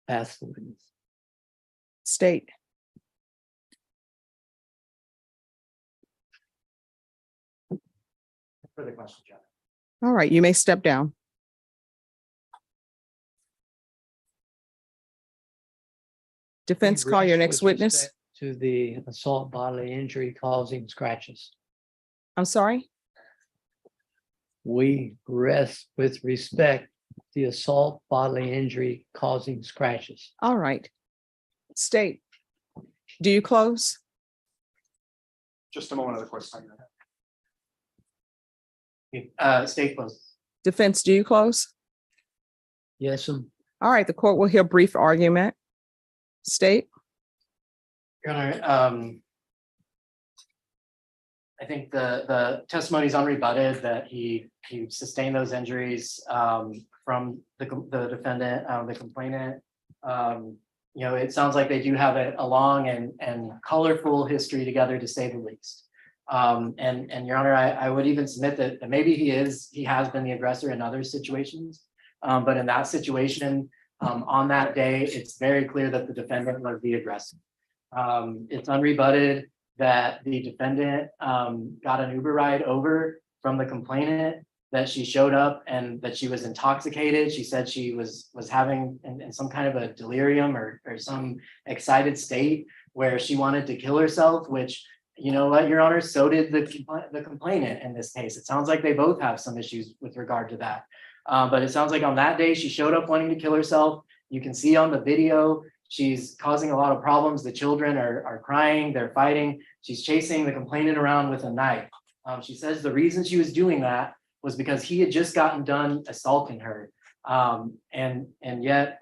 Ask the witness. State. Further question, John. All right, you may step down. Defense, call your next With witness. respect to the assault bodily injury causing scratches. I'm sorry. We rest with respect the assault bodily injury causing scratches. All right. State. Do you close? Just a moment of the court's time. State closes. Defense, do you close? Yes, All right, the court will hear brief argument. State. Your Honor, I think the testimony is unrebutted that he sustained those injuries from the defendant, the complainant. it sounds like they do have a long and colorful history together, to say the least. And Your Honor, I would even submit that maybe he has been the aggressor in other situations. But in that situation, on that day, it's very clear that the defendant was the aggressor. It's unrebutted that the defendant got an Uber ride over from the complainant, that she showed up and that she was intoxicated. She said she was having in some kind of a delirium or some excited state where she wanted to kill herself, which, you know what, Your Honor, so did the complainant in this case. It sounds like they both have some issues with regard to that. But it sounds like on that day, she showed up wanting to kill herself. You can see on the video, she's causing a lot of problems. The children are crying, they're fighting. She's chasing the complainant around with a knife. She says the reason she was doing that was because he had just gotten done assaulting her. And yet,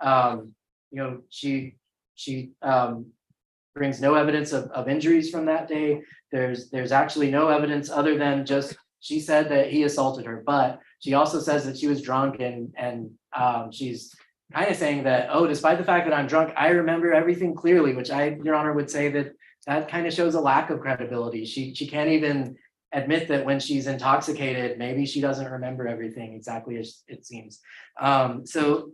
she brings no evidence of injuries from that day. There's actually no evidence other than just, she said that he assaulted her, but she also says that she was drunk and she's kind of saying that, oh, despite the fact that I'm drunk, I remember everything clearly, which Your Honor, would say that kind of shows a lack of credibility. She can't even admit that when she's intoxicated, maybe she doesn't remember everything exactly as it seems. So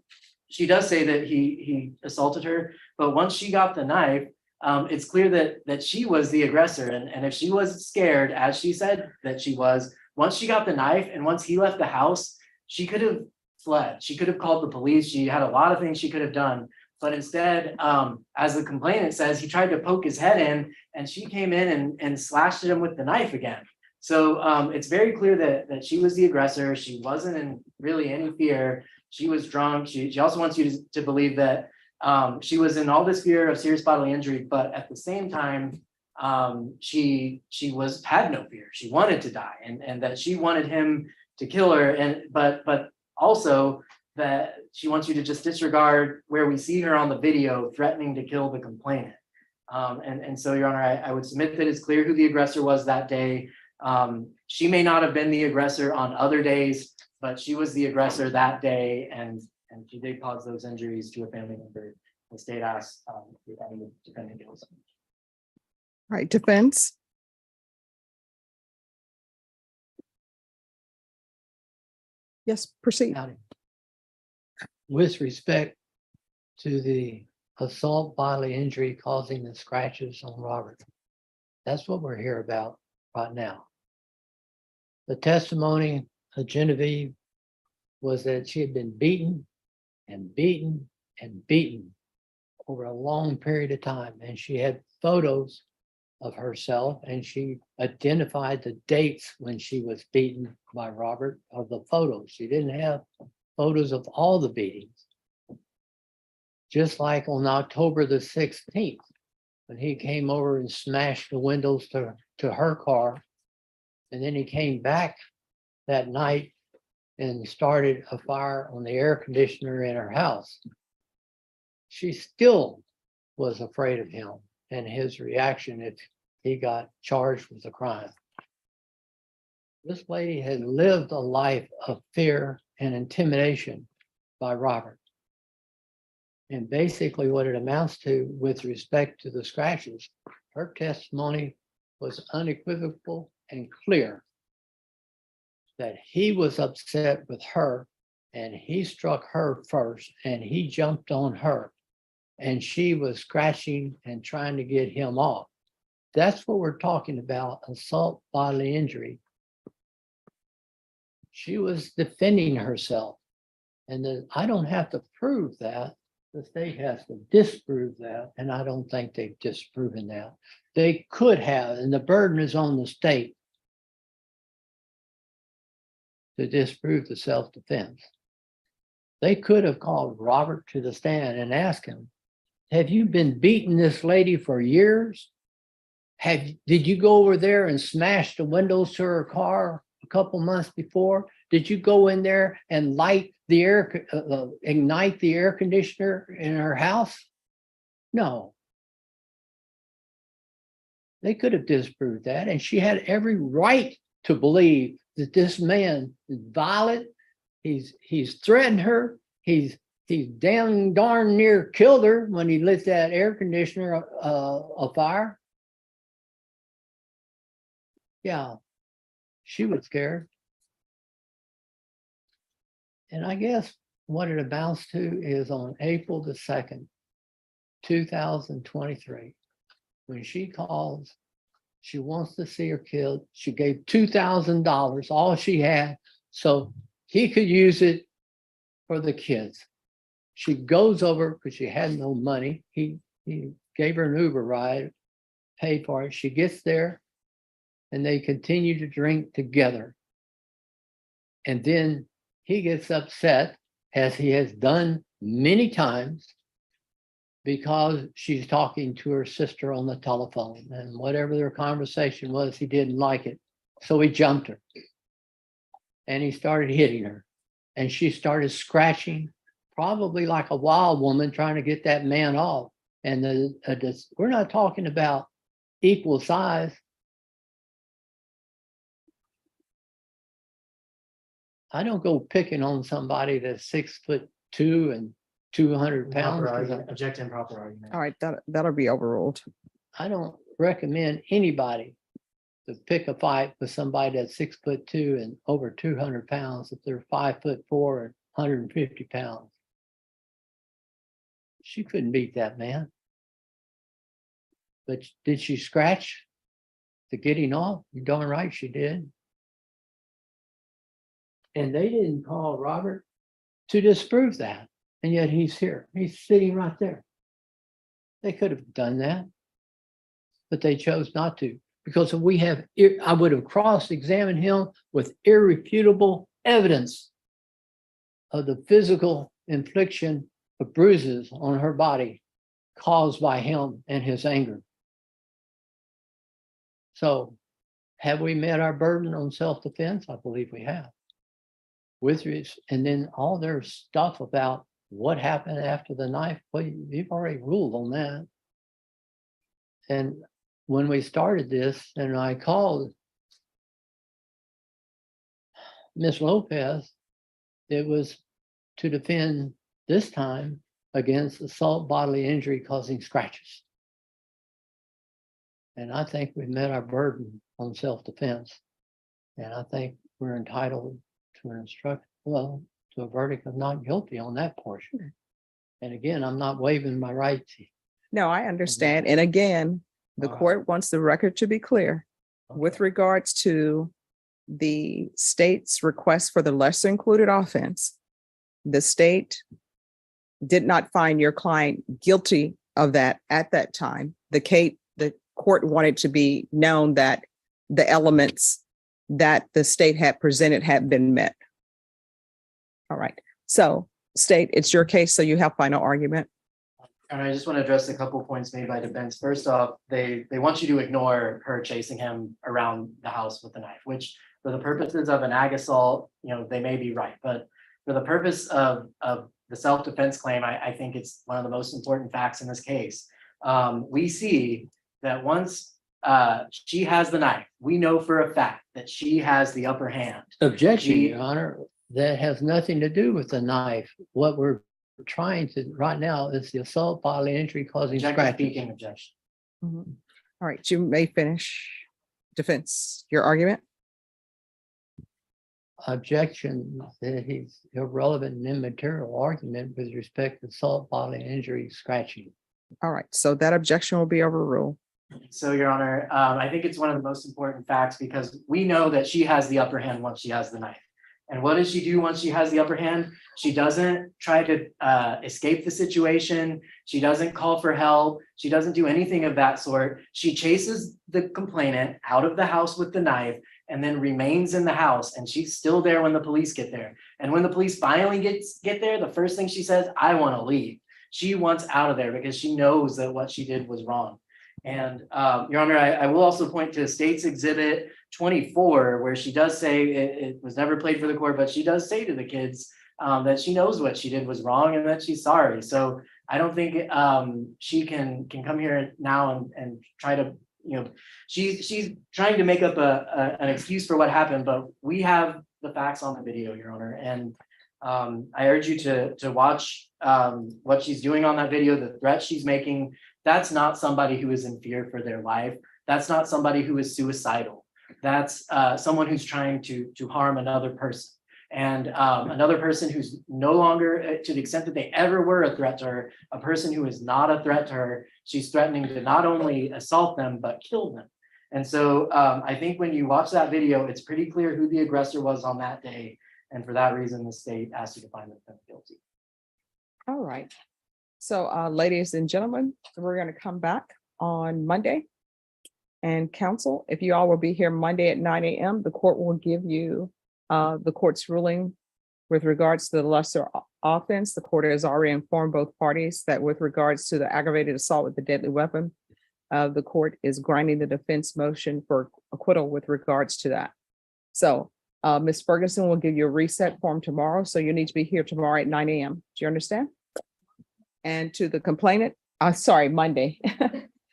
she does say that he assaulted her, but once she got the knife, it's clear that she was the aggressor. And if she was scared, as she said that she was, once she got the knife and once he left the house, she could have fled. She could have called the police. She had a lot of things she could have done. But instead, as the complainant says, he tried to poke his head in and she came in and slashed him with the knife again. So it's very clear that she was the aggressor. She wasn't in really any fear. She was drunk. She also wants you to believe that she was in all this fear of serious bodily injury, but at the same time, she had no fear. She wanted to die, and that she wanted him to kill her. But also that she wants you to just disregard where we see her on the video threatening to kill the complainant. And so, Your Honor, I would submit that it's clear who the aggressor was that day. She may not have been the aggressor on other days, but she was the aggressor that day, and she did cause those injuries to a family member. The state asked the defendant kills. Right, defense. Yes, proceed. With respect to the assault bodily injury causing the scratches on Robert, that's what we're here about right now. The testimony of Genevieve was that she had been beaten and beaten and beaten over a long period of time. And she had photos of herself and she identified the dates when she was beaten by Robert of the photos. She didn't have photos of all the beatings. Just like on October the 16th, when he came over and smashed the windows to her car. And then he came back that night and started a fire on the air conditioner in her house. She still was afraid of him and his reaction if he got charged with a crime. This lady had lived a life of fear and intimidation by Robert. And basically what it amounts to with respect to the scratches, her testimony was unequivocal and clear that he was upset with her and he struck her first and he jumped on her and she was scratching and trying to get him off. That's what we're talking about, assault bodily injury. She was defending herself, and I don't have to prove that. The state has to disprove that, and I don't think they've disproven that. They could have, and the burden is on the state to disprove the self-defense. They could have called Robert to the stand and asked him, have you been beating this lady for years? Did you go over there and smash the windows to her car a couple months before? Did you go in there and ignite the air conditioner in her house? No. They could have disproved that, and she had every right to believe that this man is violent. He's threatened her. He's he damn darn near killed her when he lit that air conditioner afire. Yeah, she was scared. And I guess what it amounts to is on April the 2nd, 2023, when she calls, she wants to see her kid. She gave $2,000, all she had, so he could use it for the kids. She goes over because she had no money. He gave her an Uber ride, paid for it. She gets there and they continue to drink together. And then he gets upset, as he has done many times, because she's talking to her sister on the telephone, and whatever their conversation was, he didn't like it. So he jumped her and he started hitting her, and she started scratching, probably like a wild woman trying to get that man off. And we're not talking about equal size. I don't go picking on somebody that's 6'2" and 200 pounds. Object to improper argument. All right, that'll be overruled. I don't recommend anybody to pick a fight with somebody that's 6'2" and over 200 pounds if they're 5'4" and 150 pounds. She couldn't beat that man. But did she scratch to get him off? You're darn right she did. And they didn't call Robert to disprove that. And yet he's here. He's sitting right there. They could have done that, but they chose not to, because I would have cross-examined him with irrefutable evidence of the physical infliction of bruises on her body caused by him and his anger. So have we met our burden on self-defense? I believe we have. And then all their stuff about what happened after the knife, well, you've already ruled on that. And when we started this, and I called Miss Lopez, it was to defend this time against assault, bodily injury causing scratches. And I think we've met our burden on self-defense. And I think we're entitled to to a verdict of not guilty on that portion. And again, I'm not waiving my right to. No, I understand. And again, the court wants the record to be clear with regards to the state's request for the lesser included offense. The state did not find your client guilty of that at that time. The court wanted to be known that the elements that the state had presented had been met. All right. So state, it's your case, so you have final argument. And I just want to address a couple of points made by defense. First off, they want you to ignore her chasing him around the house with a knife, which for the purposes of an ag assault, they may be right. But for the purpose of the self-defense claim, I think it's one of the most important facts in this case. We see that once she has the knife, we know for a fact that she has the upper hand. Objection, Your Honor. That has nothing to do with the knife. What we're trying to right now is the assault, bodily injury causing scratches. Speaking objection. All right, you may finish defense, your argument. Objection that he's irrelevant and immaterial argument with respect to assault, bodily injury, scratching. All right, so that objection will be overruled. So, Your Honor, I think it's one of the most important facts because we know that she has the upper hand once she has the knife. And what does she do once she has the upper hand? She doesn't try to escape the situation. She doesn't call for help. She doesn't do anything of that sort. She chases the complainant out of the house with the knife and then remains in the house. And she's still there when the police get there. And when the police finally get there, the first thing she says, I want to leave. She wants out of there because she knows that what she did was wrong. And Your Honor, I will also point to State's Exhibit 24, where she does say it was never played for the court, but she does say to the kids that she knows what she did was wrong and that she's sorry. So I don't think she can come here now and try to, she's trying to make up an excuse for what happened, but we have the facts on the video, Your Honor. And I urge you to watch what she's doing on that video, the threat she's making. That's not somebody who is in fear for their life. That's not somebody who is suicidal. That's someone who's trying to harm another person. And another person who's no longer, to the extent that they ever were a threat to her, a person who is not a threat to her, she's threatening to not only assault them, but kill them. And so I think when you watch that video, it's pretty clear who the aggressor was on that day. And for that reason, the state asked you to find them guilty. All right. So, ladies and gentlemen, we're going to come back on Monday. And counsel, if you all will be here Monday at 9 a.m., the court will give you the court's ruling with regards to the lesser offense. The court has already informed both parties that with regards to the aggravated assault with a deadly weapon, the court is granting the defense motion for acquittal with regards to that. So Ms. Ferguson will give you a reset form tomorrow. So you need to be here tomorrow at 9 a.m. Do you understand? And to the complainant, sorry, Monday.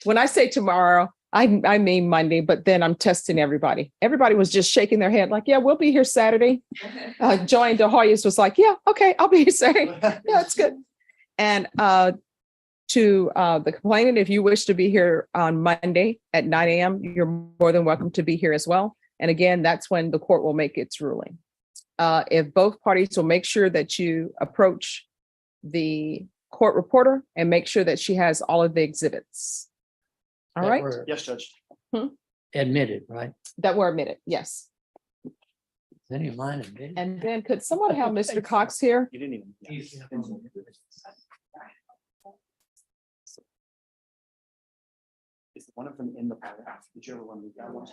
When I say tomorrow, I mean Monday, but then I'm testing everybody. Everybody was just shaking their head like, yeah, we'll be here Saturday. Joy De Hoyos was like, yeah, okay, I'll be here Saturday. Yeah, it's good. And to the complainant, if you wish to be here on Monday at 9 a.m., you're more than welcome to be here as well. And again, that's when the court will make its ruling. If both parties will make sure that you approach the court reporter and make sure that she has all of the exhibits. All that right, were Yes, Judge. Admitted, right? that were admitted, yes. Is any of mine admitted? And then could someone have Mr. Cox here? You didn't even. Is one of them in the paragraph? Did you ever want to that one?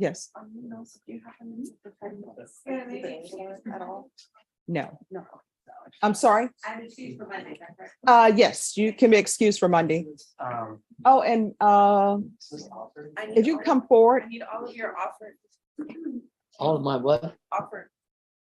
Yes, no. I'm sorry. Yes, you can be excused for Monday. Oh, and if you come forward, I need all of your offers. All of my what? Offer.